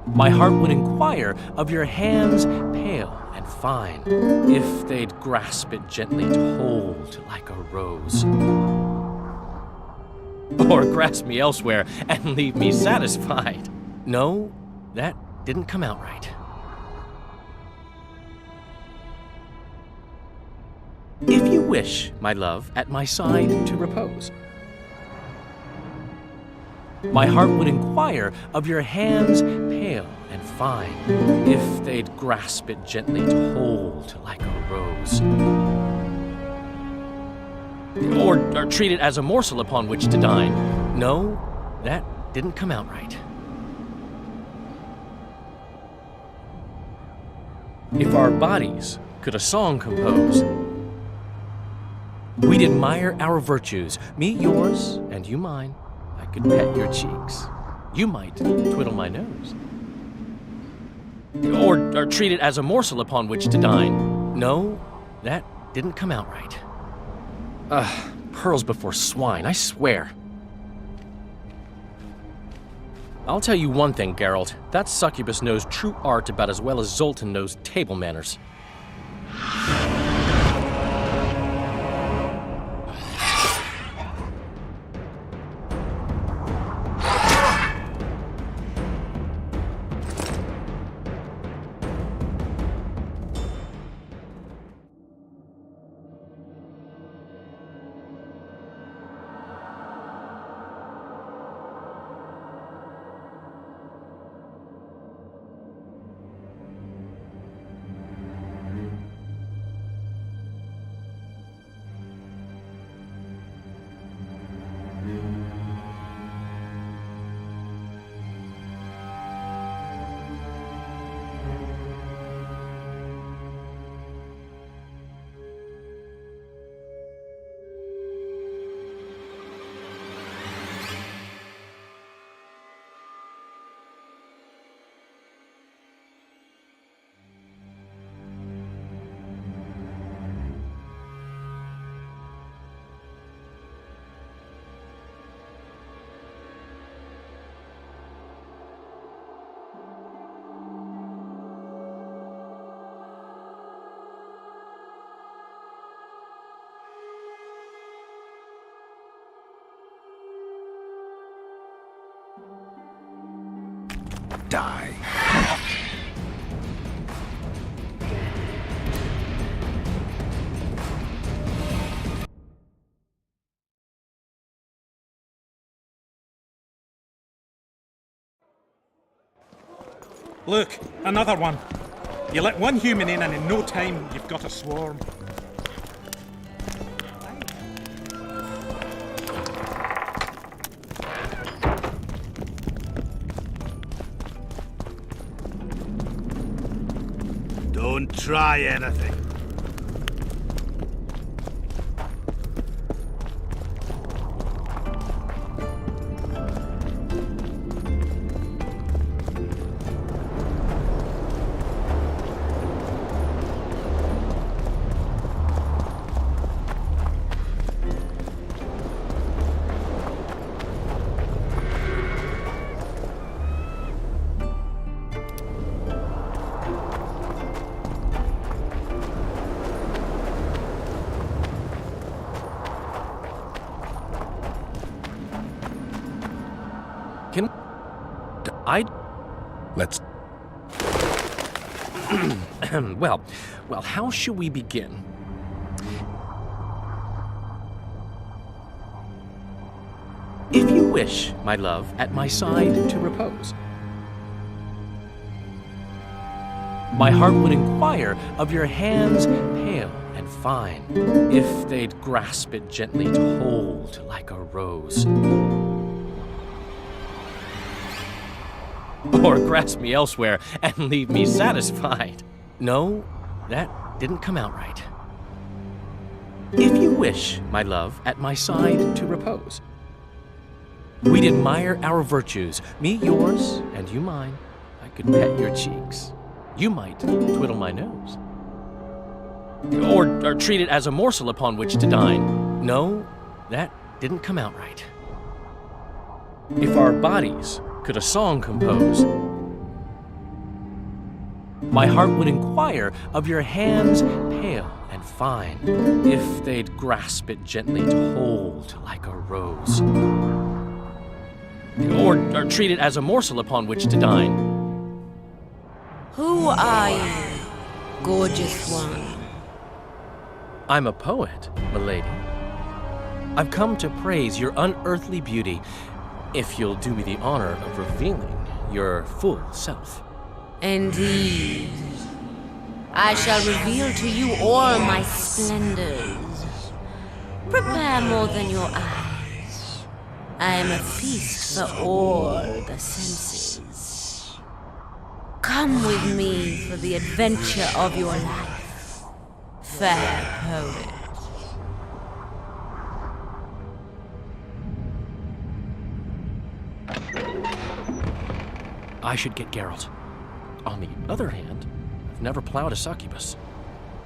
my heart would inquire of your hands pale and fine, if they'd grasp it gently to hold like a rose. Or grasp me elsewhere and leave me satisfied. No, that didn't come out right. If you wish, my love, at my side to repose, my heart would inquire of your hands pale and fine, if they'd grasp it gently to hold like a rose. Or treat it as a morsel upon which to dine. No, that didn't come out right. If our bodies could a song compose, we'd admire our virtues, me yours and you mine. I could pet your cheeks. You might twiddle my nose. Or treat it as a morsel upon which to dine. No, that didn't come out right. Pearls before swine, I swear. I'll tell you one thing, Geralt. That succubus knows true art about as well as Zoltan knows table manners. die. Look, another one. You let one human in and in no time you've got a swarm. Don't try anything. Let's... Well, how shall we begin? If you wish, my love, at my side to repose, my heart would inquire of your hands pale and fine, if they'd grasp it gently to hold like a rose. Or grasp me elsewhere and leave me satisfied. No, that didn't come out right. If you wish, my love, at my side to repose, we'd admire our virtues, me yours and you mine. I could pet your cheeks. You might twiddle my nose. Or treat it as a morsel upon which to dine. No, that didn't come out right. If our bodies could a song compose, my heart would inquire of your hands pale and fine, if they'd grasp it gently to hold like a rose. Or treat it as a morsel upon which to dine. Who are you, gorgeous one? I'm a poet, milady. I've come to praise your unearthly beauty, if you'll do me the honor of revealing your full self. Indeed. I shall reveal to you all my splendors. Prepare more than your eyes. I am a feast for all the senses. Come with me for the adventure of your life, fair poet. I should get Geralt. On the other hand, I've never plowed a succubus.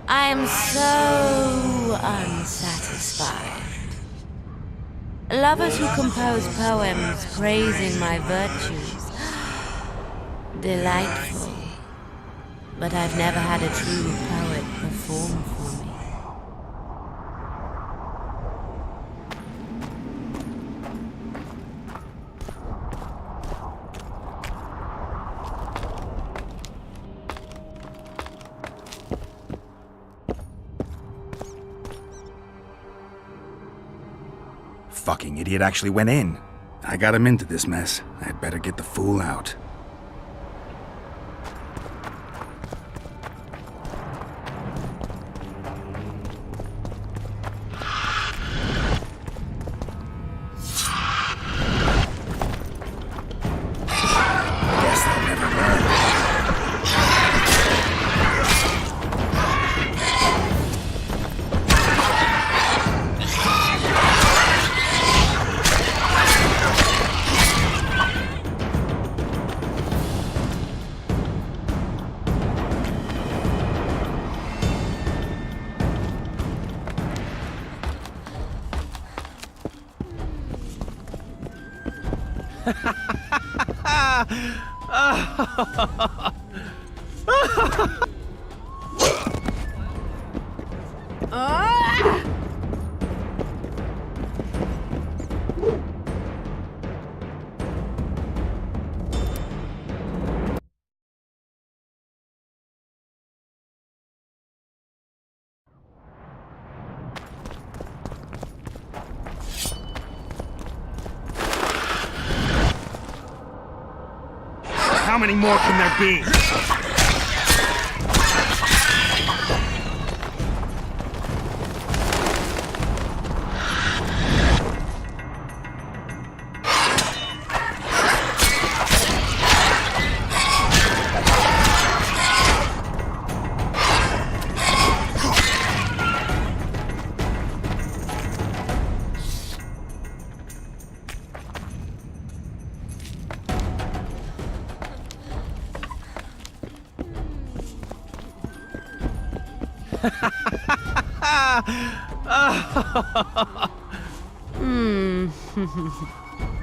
I am so unsatisfied. Lovers who compose poems praising my virtues. Delightful. But I've never had a true poet perform for me. Fucking idiot actually went in. I got him into this mess. I'd better get the fool out. Guess they'll never learn. How many more can there be?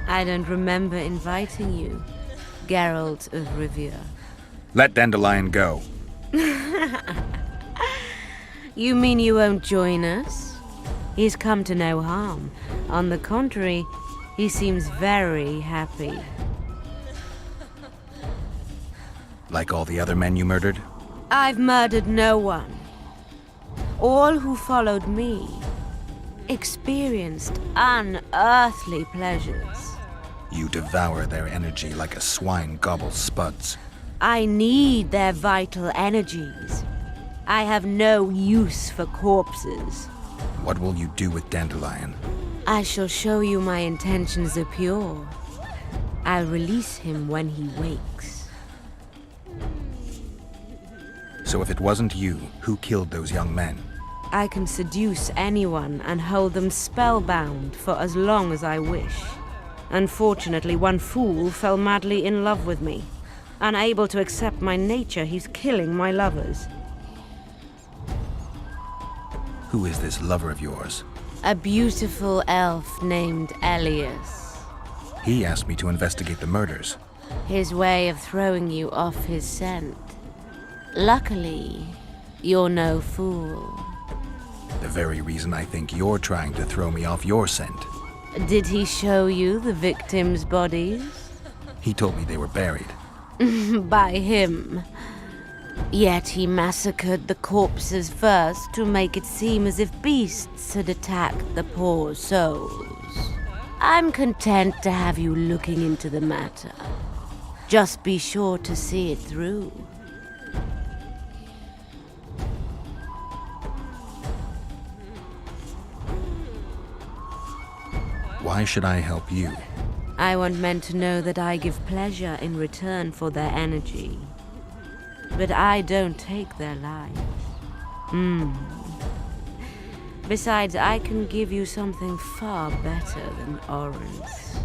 I don't remember inviting you, Geralt of Rivia. Let Dandelion go. You mean you won't join us? He's come to no harm. On the contrary, he seems very happy. Like all the other men you murdered? I've murdered no one. All who followed me experienced unearthly pleasures. You devour their energy like a swine gobbles spuds. I need their vital energies. I have no use for corpses. What will you do with Dandelion? I shall show you my intentions are pure. I'll release him when he wakes. So if it wasn't you, who killed those young men? I can seduce anyone and hold them spellbound for as long as I wish. Unfortunately, one fool fell madly in love with me. Unable to accept my nature, he's killing my lovers. Who is this lover of yours? A beautiful elf named Elias. He asked me to investigate the murders. His way of throwing you off his scent. Luckily, you're no fool. The very reason I think you're trying to throw me off your scent. Did he show you the victims' bodies? He told me they were buried. By him. Yet he massacred the corpses first to make it seem as if beasts had attacked the poor souls. I'm content to have you looking into the matter. Just be sure to see it through. Why should I help you? I want men to know that I give pleasure in return for their energy. But I don't take their lives. Besides, I can give you something far better than Oren's.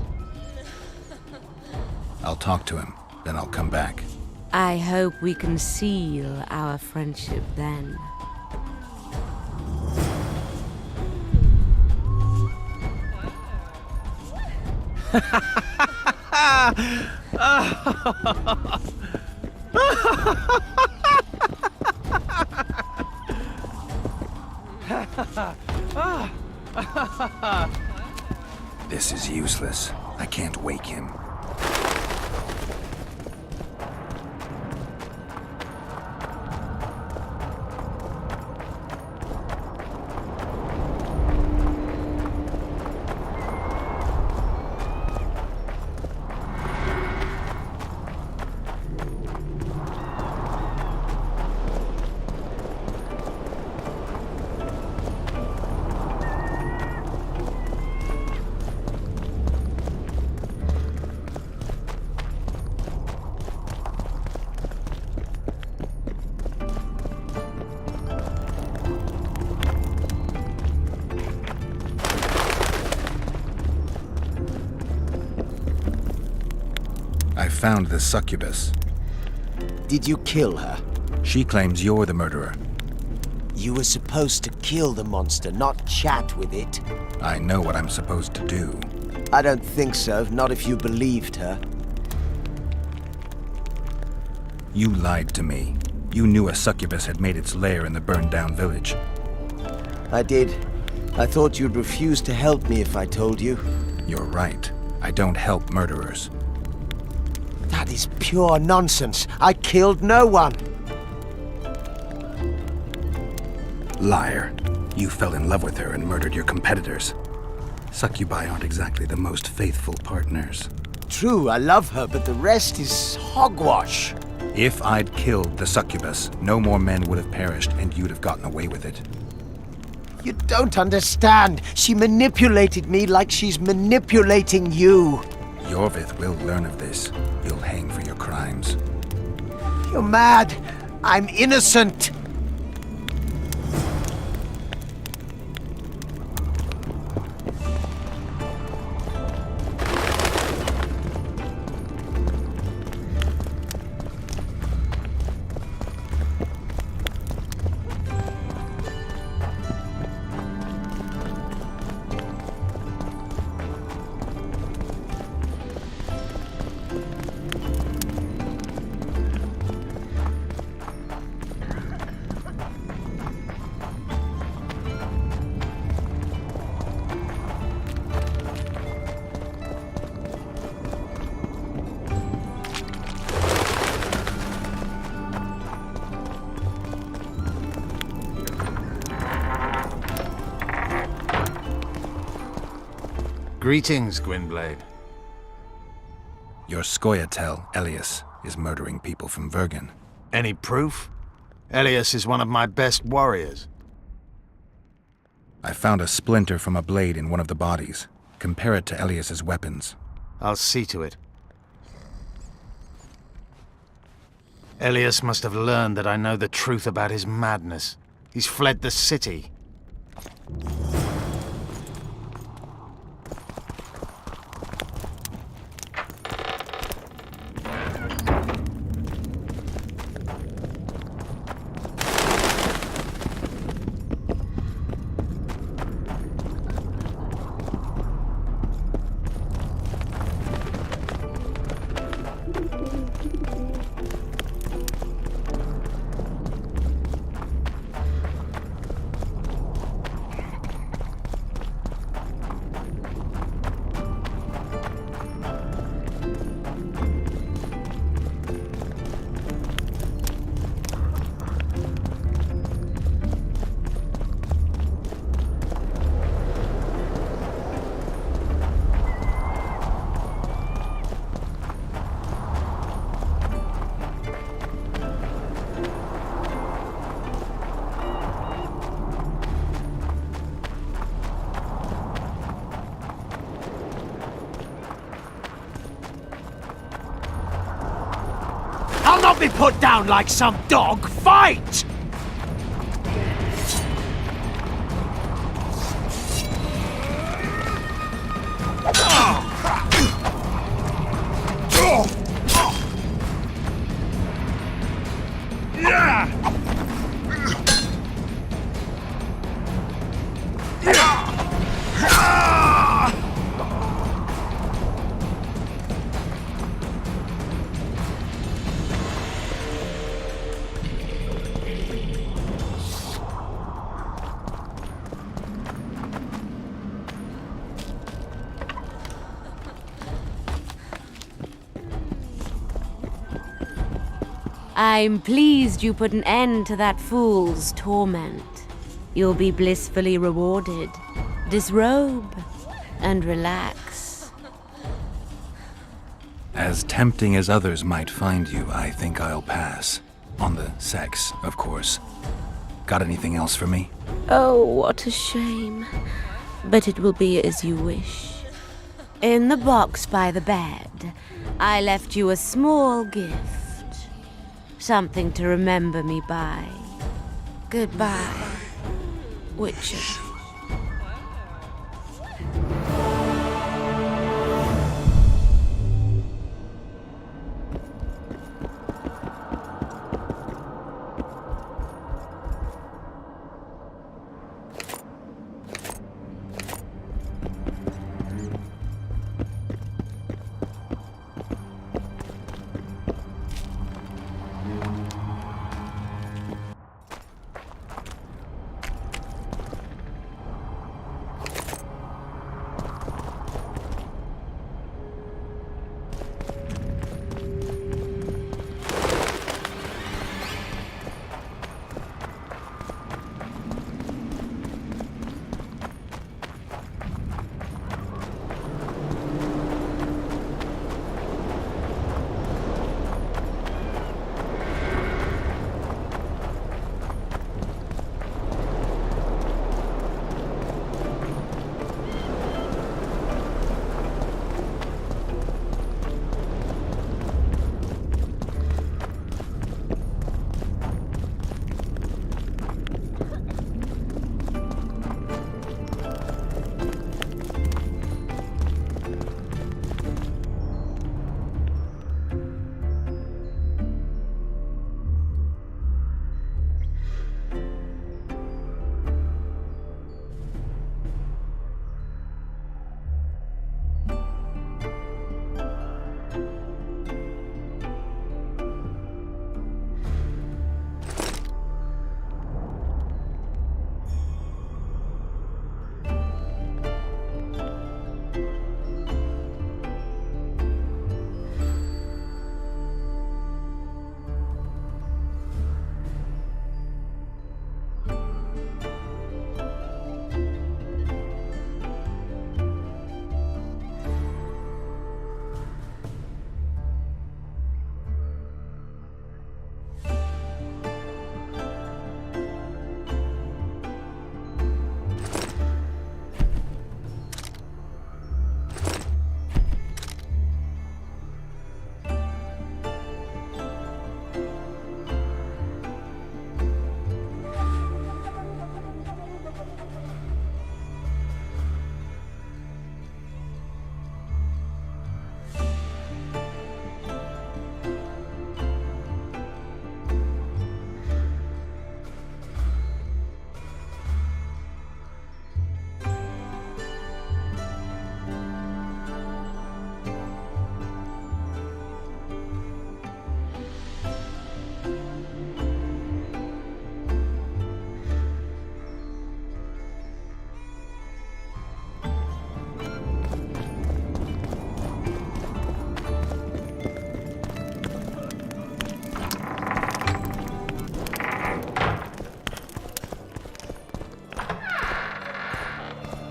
I'll talk to him, then I'll come back. I hope we can seal our friendship then. This is useless. I can't wake him. I found the succubus. Did you kill her? She claims you're the murderer. You were supposed to kill the monster, not chat with it. I know what I'm supposed to do. I don't think so, not if you believed her. You lied to me. You knew a succubus had made its lair in the burned-down village. I did. I thought you'd refuse to help me if I told you. You're right. I don't help murderers. That is pure nonsense. I killed no one. Liar. You fell in love with her and murdered your competitors. Succubi aren't exactly the most faithful partners. true, I love her, but the rest is hogwash. If I'd killed the succubus, no more men would have perished, and you'd have gotten away with it. You don't understand. She manipulated me like she's manipulating you. Yorvith will learn of this. You'll hang for your crimes. You're mad. I'm innocent. Greetings, Gwynblade. Your Scoia'tael, Elias, is murdering people from Vergen. Any proof? Elias is one of my best warriors. I found a splinter from a blade in one of the bodies. Compare it to Elias's weapons. I'll see to it. Elias must have learned that I know the truth about his madness. He's fled the city. I'll not be put down like some dog. Fight! I'm pleased you put an end to that fool's torment. You'll be blissfully rewarded. Disrobe and relax. As tempting as others might find you, I think I'll pass. On the sex, of course. Got anything else for me? Oh, what a shame. But it will be as you wish. In the box by the bed, I left you a small gift. Something to remember me by. Goodbye, Witcher.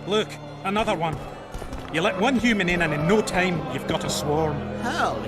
Look, another one. You let one human in and in no time you've got a swarm. Hello.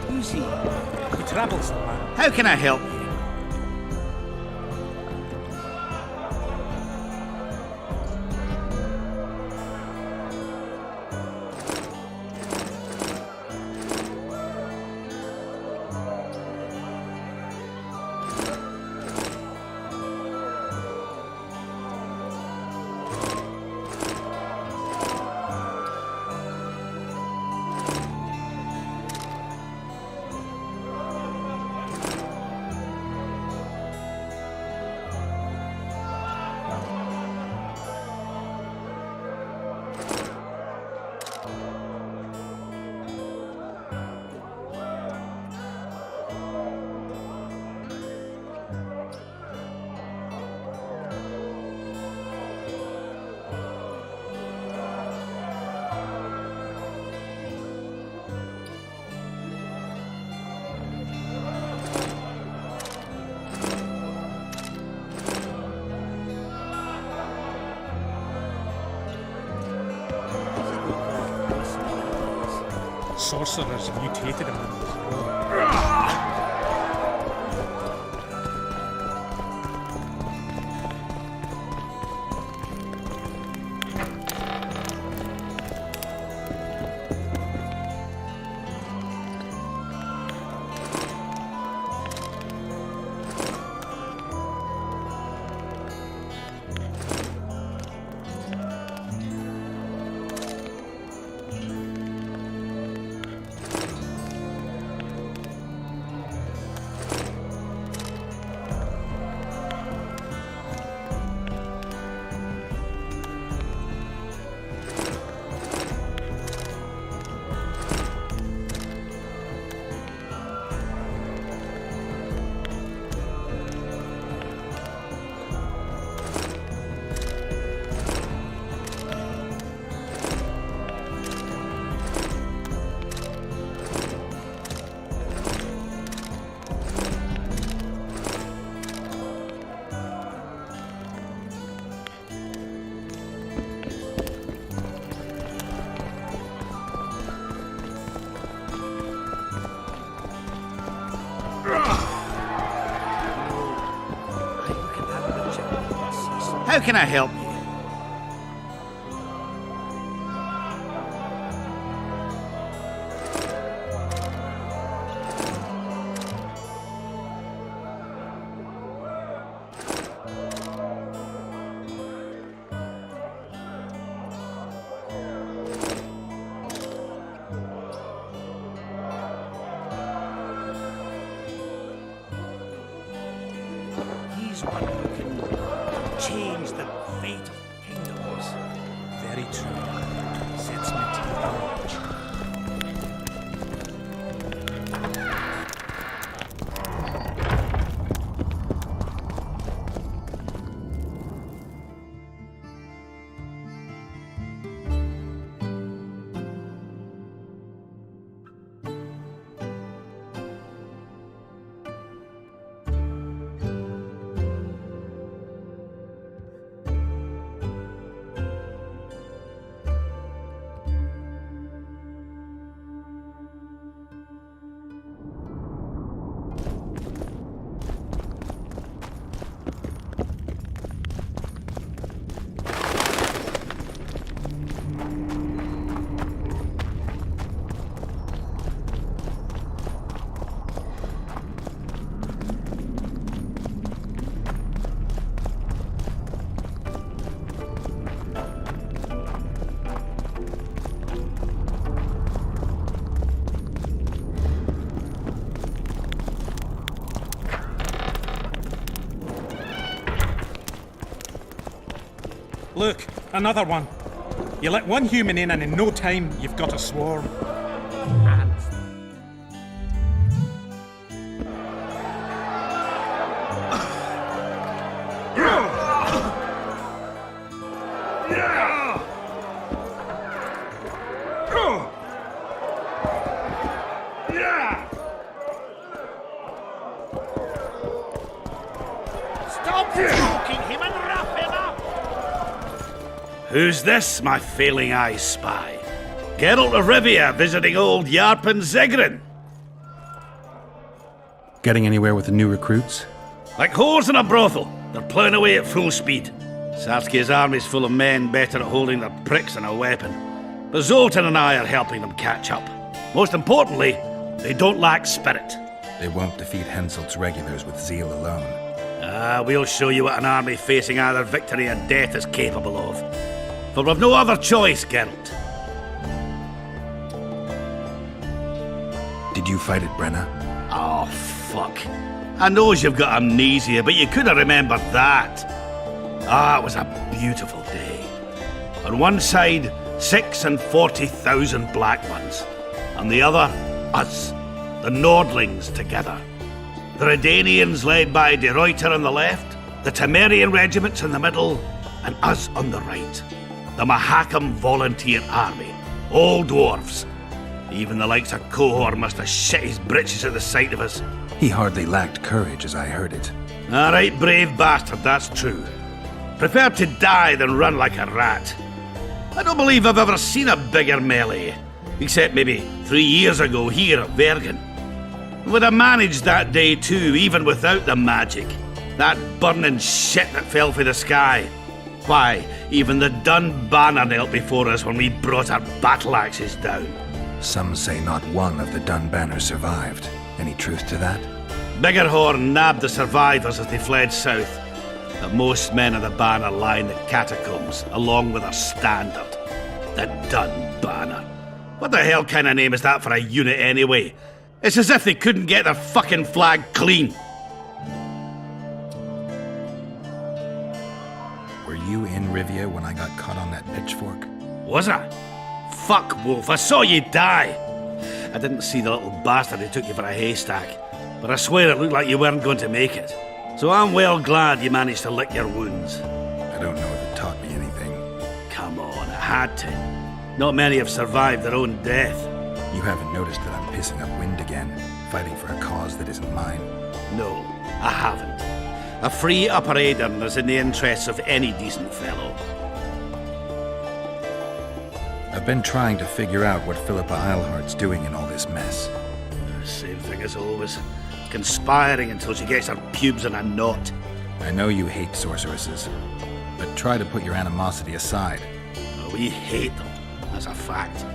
Who's he? He travels the land. How can I help you? Sorcerers mutated him in this world. How can I help you? He's one who can change the fate of kingdoms. Very true. Sets me to the edge. Look, another one. You let one human in and in no time you've got a swarm. Stop choking him and wrap him up! Who's this, my failing eye spy? Geralt of Rivia visiting old Yarpen Zegrin. Getting anywhere with the new recruits? Like whores in a brothel, they're ploughing away at full speed. Sarski's army's full of men better at holding their pricks than a weapon. But Zoltan and I are helping them catch up. Most importantly, they don't lack spirit. They won't defeat Henselt's regulars with zeal alone. We'll show you what an army facing either victory or death is capable of. For we've no other choice, Geralt. Did you fight at Brenna? Oh, fuck. I knows you've got amnesia, but you could have remembered that. It was a beautiful day. On one side, 46,000 black ones. On the other, us, the Nordlings together. The Redanians led by De Ruyter on the left, the Temerian regiments in the middle, and us on the right. The Mahakam Volunteer Army. All dwarves. Even the likes of Cohor must have shit his britches at the sight of us. He hardly lacked courage, as I heard it. All right, brave bastard, that's true. Prefer to die than run like a rat. I don't believe I've ever seen a bigger melee, except maybe 3 years ago here at Vergen. Would have managed that day too, even without the magic. That burning shit that fell from the sky. Why, even the Dun Banner knelt before us when we brought our battle axes down. Some say not one of the Dun Banner survived. Any truth to that? Biggerhorn nabbed the survivors as they fled south. But most men of the Banner lie in the catacombs, along with their standard. The Dun Banner. What the hell kind of name is that for a unit anyway? It's as if they couldn't get their fucking flag clean. Were you in Rivia when I got caught on that pitchfork? Was I? Fuck, Wolf, I saw you die. I didn't see the little bastard who took you for a haystack, but I swear it looked like you weren't going to make it. So I'm well glad you managed to lick your wounds. I don't know if it taught me anything. Come on, it had to. Not many have survived their own death. You haven't noticed that I'm pissing up wind again, fighting for a cause that isn't mine? No, I haven't. A free Upper Aedirn is in the interests of any decent fellow. I've been trying to figure out what Philippa Eilhart's doing in all this mess. Same thing as always. Conspiring until she gets her pubes in a knot. I know you hate sorceresses, but try to put your animosity aside. We hate them, that's a fact.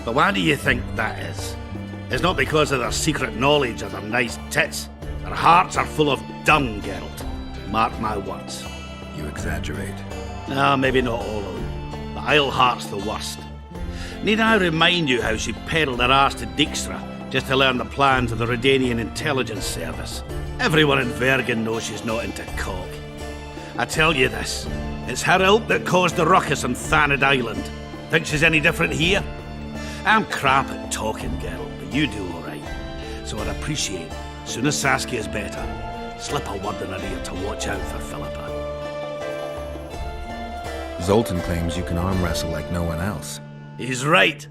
But why do you think that is? It's not because of their secret knowledge or their nice tits. Their hearts are full of dung, Geralt. Mark my words. You exaggerate. No, maybe not all of them. But Eilhart's the worst. Need I remind you how she peddled her arse to Dijkstra just to learn the plans of the Redanian intelligence service? Everyone in Vergen knows she's not into cock. I tell you this, it's her ilk that caused the ruckus on Thanid Island. Think she's any different here? I'm crap at talking, Geralt, but you do all right. So I'd appreciate, as soon as Saskia's better, slip a word in her ear to watch out for Philippa. Zoltan claims you can arm wrestle like no one else. He's right.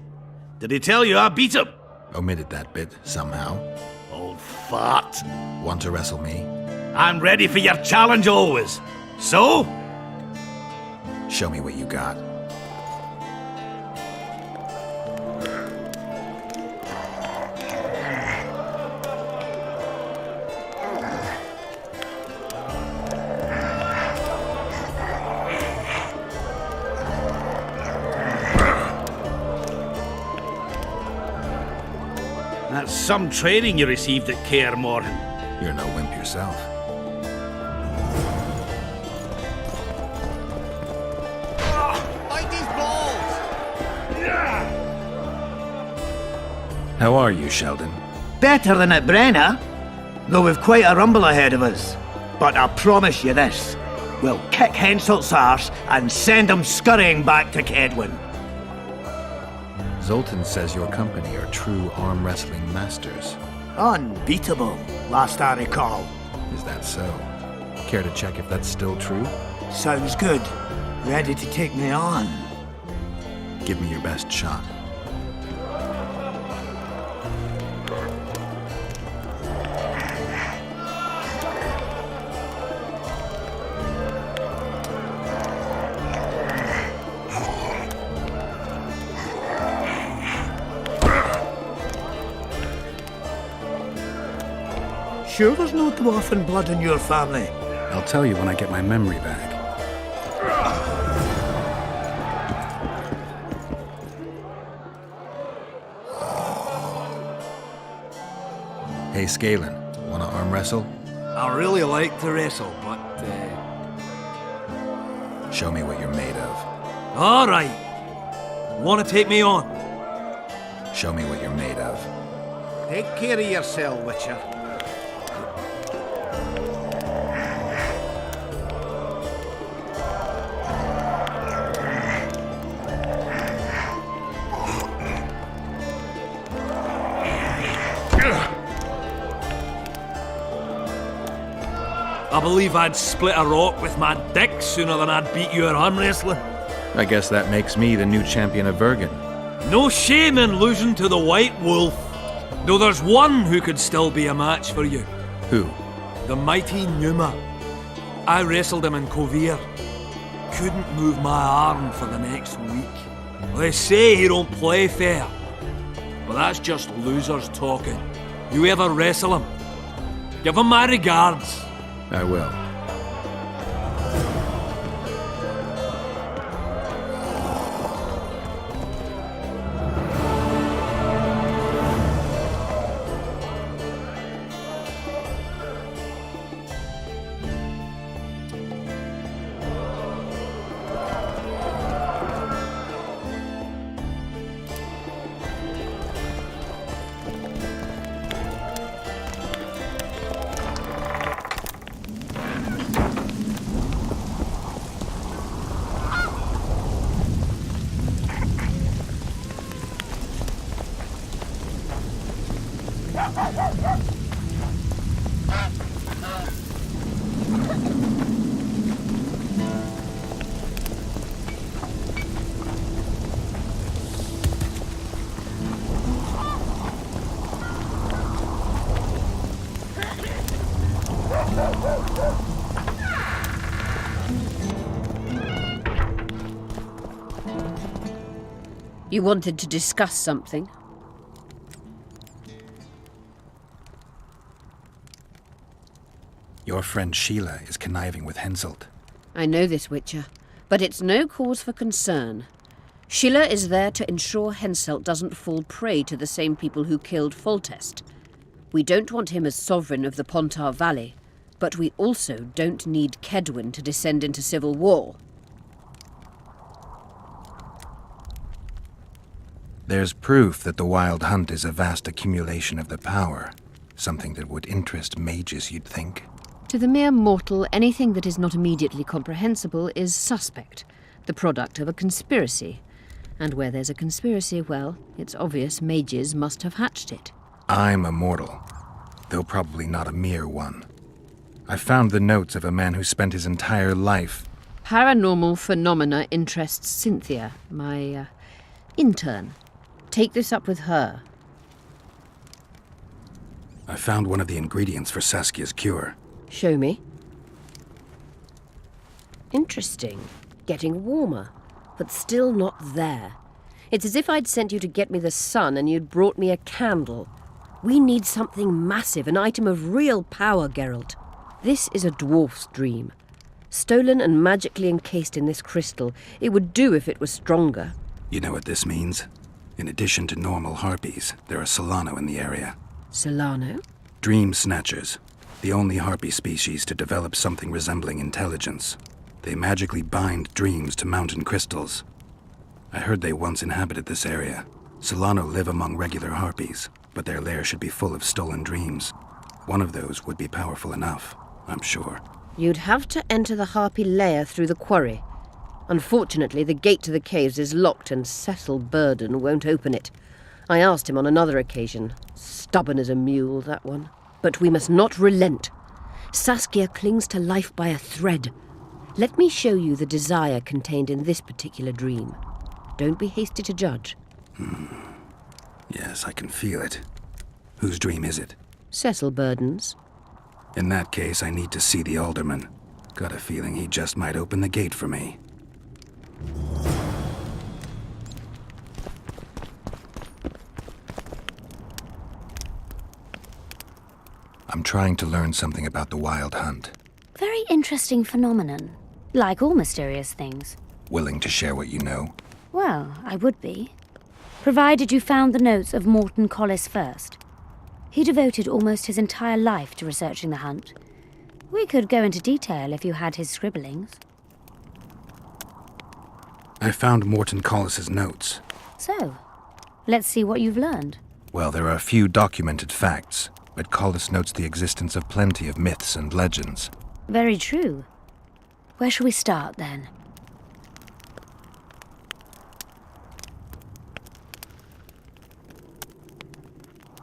Did he tell you I beat him? Omitted that bit, somehow. Old fart. Want to wrestle me? I'm ready for your challenge always. So? Show me what you got. That's some training you received at Kaer Morhen. You're no wimp yourself. Bite these balls! Yeah! How are you, Sheldon? Better than at Brenna, though we've quite a rumble ahead of us. But I promise you this, we'll kick Henselt's arse and send him scurrying back to Kedwin. Zoltan says your company are true arm wrestling masters. Unbeatable, last I recall. Is that so? Care to check if that's still true? Sounds good. Ready to take me on? Give me your best shot. Sure there's no dwarfen blood in your family? I'll tell you when I get my memory back. Hey, Scalen, wanna arm wrestle? I really like to wrestle, but, Show me what you're made of. All right. Want to take me on? Show me what you're made of. take care of yourself, Witcher. I believe I'd split a rock with my dick sooner than I'd beat you at arm wrestling. I guess that makes me the new champion of Vergen. No shame in losing to the White Wolf. Though there's one who could still be a match for you. Who? The mighty Numa. I wrestled him in Kovir. Couldn't move my arm for the next week. They say he don't play fair. But that's just losers talking. You ever wrestle him? Give him my regards. I will. You wanted to discuss something? Your friend Sheila is conniving with Henselt. I know this, Witcher, but it's no cause for concern. Sheila is there to ensure Henselt doesn't fall prey to the same people who killed Foltest. We don't want him as sovereign of the Pontar Valley, but we also don't need Kedwin to descend into civil war. There's proof that the Wild Hunt is a vast accumulation of the power. Something that would interest mages, you'd think. To the mere mortal, anything that is not immediately comprehensible is suspect, the product of a conspiracy. And where there's a conspiracy, well, it's obvious mages must have hatched it. I'm a mortal, though probably not a mere one. I found the notes of a man who spent his entire life... Paranormal phenomena interests Cynthia, my, intern. Take this up with her. I found one of the ingredients for Saskia's cure. Show me. Interesting. Getting warmer, but still not there. It's as if I'd sent you to get me the sun and you'd brought me a candle. We need something massive, an item of real power, Geralt. This is a dwarf's dream. Stolen and magically encased in this crystal. It would do if it was stronger. You know what this means? In addition to normal harpies, there are Solano in the area. Solano? Dream Snatchers. The only harpy species to develop something resembling intelligence. They magically bind dreams to mountain crystals. I heard they once inhabited this area. Solano live among regular harpies, but their lair should be full of stolen dreams. One of those would be powerful enough, I'm sure. You'd have to enter the Harpy lair through the quarry. Unfortunately, the gate to the caves is locked and Cecil Burden won't open it. I asked him on another occasion. Stubborn as a mule, that one. But we must not relent. Saskia clings to life by a thread. Let me show you the desire contained in this particular dream. Don't be hasty to judge. Yes, I can feel it. Whose dream is it? Cecil Burden's. In that case, I need to see the alderman. Got a feeling he just might open the gate for me. I'm trying to learn something about the Wild Hunt. Very interesting phenomenon. Like all mysterious things. Willing to share what you know? Well, I would be. Provided you found the notes of Morton Collis first. He devoted almost his entire life to researching the hunt. We could go into detail if you had his scribblings. I found Morton Collis's notes. So, let's see what you've learned. Well, there are a few documented facts, but Collis notes the existence of plenty of myths and legends. Very true. Where shall we start, then?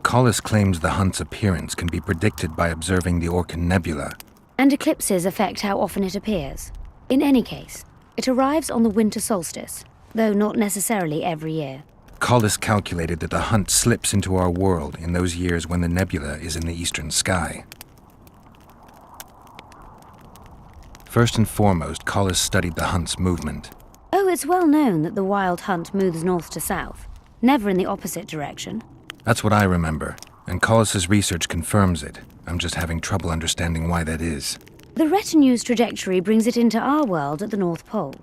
Collis claims the hunt's appearance can be predicted by observing the Orcan Nebula. And eclipses affect how often it appears. In any case, it arrives on the winter solstice, though not necessarily every year. Collis calculated that the hunt slips into our world in those years when the nebula is in the eastern sky. First and foremost, Collis studied the hunt's movement. Oh, it's well known that the wild hunt moves north to south, never in the opposite direction. That's what I remember, and Collis's research confirms it. I'm just having trouble understanding why that is. The retinue's trajectory brings it into our world at the North Pole.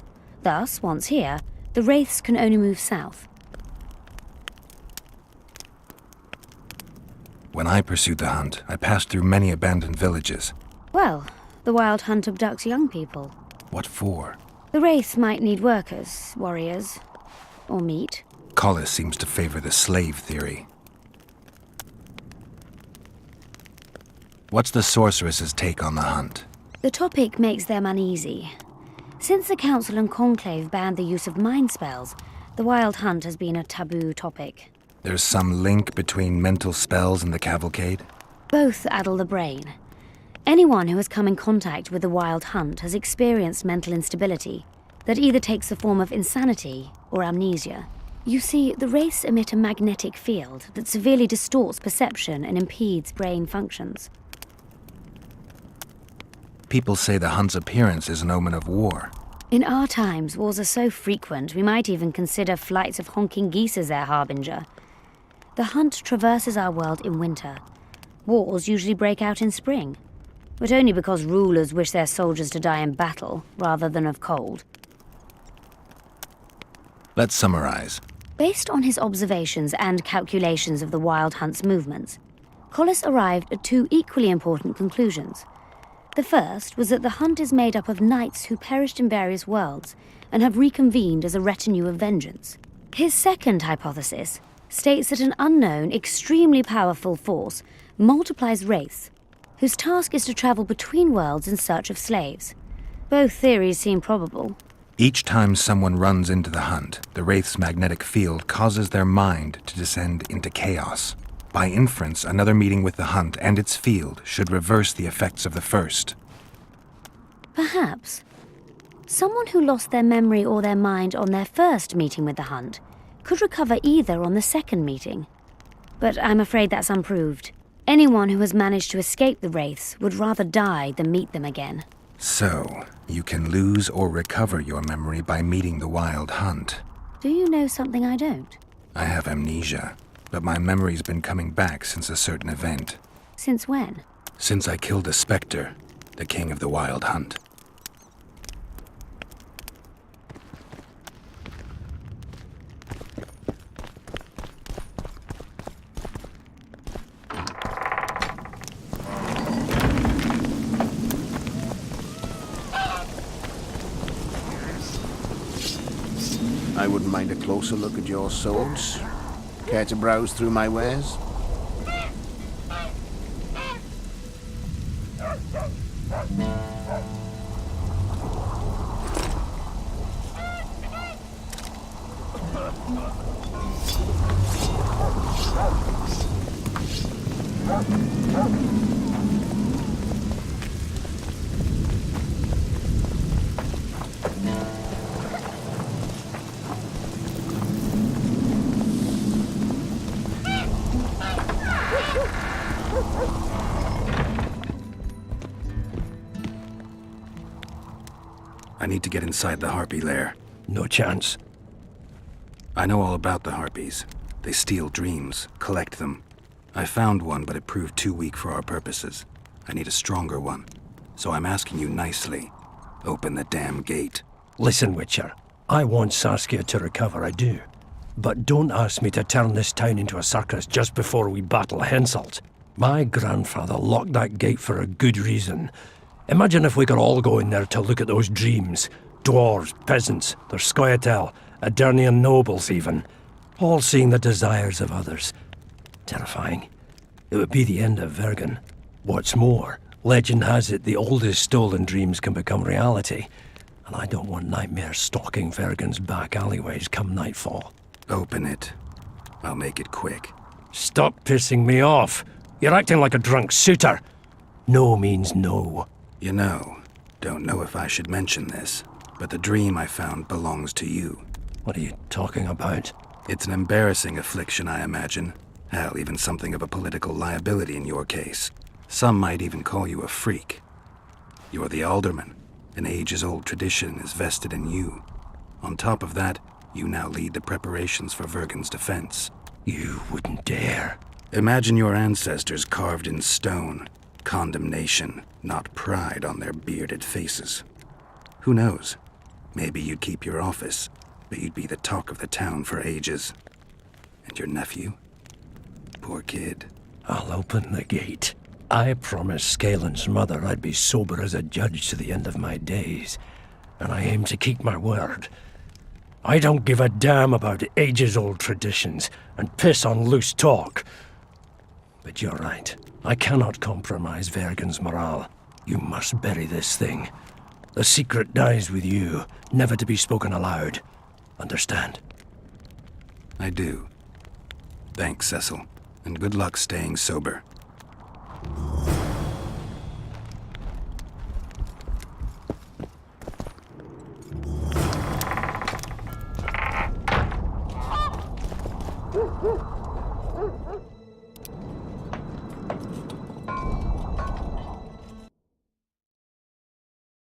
Thus, once here, the wraiths can only move south. When I pursued the hunt, I passed through many abandoned villages. Well, the wild hunt abducts young people. What for? The wraiths might need workers, warriors, or meat. Collis seems to favor the slave theory. What's the sorceress's take on the hunt? The topic makes them uneasy. Since the Council and Conclave banned the use of mind spells, the wild hunt has been a taboo topic. There's some link between mental spells and the cavalcade? Both addle the brain. Anyone who has come in contact with the wild hunt has experienced mental instability that either takes the form of insanity or amnesia. You see, the wraiths emit a magnetic field that severely distorts perception and impedes brain functions. People say the hunt's appearance is an omen of war. In our times, wars are so frequent, we might even consider flights of honking geese as their harbinger. The hunt traverses our world in winter. Wars usually break out in spring, but only because rulers wish their soldiers to die in battle rather than of cold. Let's summarize. Based on his observations and calculations of the wild hunt's movements, Collis arrived at two equally important conclusions. The first was that the hunt is made up of knights who perished in various worlds and have reconvened as a retinue of vengeance. His second hypothesis states that an unknown, extremely powerful force multiplies wraiths, whose task is to travel between worlds in search of slaves. Both theories seem probable. Each time someone runs into the hunt, the wraith's magnetic field causes their mind to descend into chaos. By inference, another meeting with the hunt and its field should reverse the effects of the first. Perhaps. Someone who lost their memory or their mind on their first meeting with the hunt could recover either on the second meeting. But I'm afraid that's unproved. Anyone who has managed to escape the wraiths would rather die than meet them again. So, you can lose or recover your memory by meeting the wild hunt. Do you know something I don't? I have amnesia, but my memory's been coming back since a certain event. Since when? Since I killed a specter, the king of the wild hunt. I wouldn't mind a closer look at your swords. Care to browse through my wares? I need to get inside the harpy lair. No chance. I know all about the harpies. They steal dreams, collect them. I found one, but it proved too weak for our purposes. I need a stronger one. So I'm asking you nicely, open the damn gate. Listen, Witcher. I want Saskia to recover, I do. But don't ask me to turn this town into a circus just before we battle Henselt. My grandfather locked that gate for a good reason. Imagine if we could all go in there to look at those dreams. Dwarves, peasants, their Scoia'tael, Adernian nobles even. All seeing the desires of others. Terrifying. It would be the end of Vergen. What's more, legend has it the oldest stolen dreams can become reality. And I don't want nightmares stalking Vergen's back alleyways come nightfall. Open it. I'll make it quick. Stop pissing me off. You're acting like a drunk suitor. No means no. You know, don't know if I should mention this, but the dream I found belongs to you. What are you talking about? It's an embarrassing affliction, I imagine. Hell, even something of a political liability in your case. Some might even call you a freak. You're the alderman. An ages-old tradition is vested in you. On top of that, you now lead the preparations for Vergen's defense. You wouldn't dare. Imagine your ancestors carved in stone. Condemnation, not pride on their bearded faces. Who knows? Maybe you'd keep your office, but you'd be the talk of the town for ages. And your nephew? Poor kid. I'll open the gate. I promised Scalen's mother I'd be sober as a judge to the end of my days, and I aim to keep my word. I don't give a damn about ages-old traditions and piss on loose talk. But you're right. I cannot compromise Vergen's morale. You must bury this thing. The secret dies with you, never to be spoken aloud. Understand? I do. Thanks, Cecil, and good luck staying sober. Woo!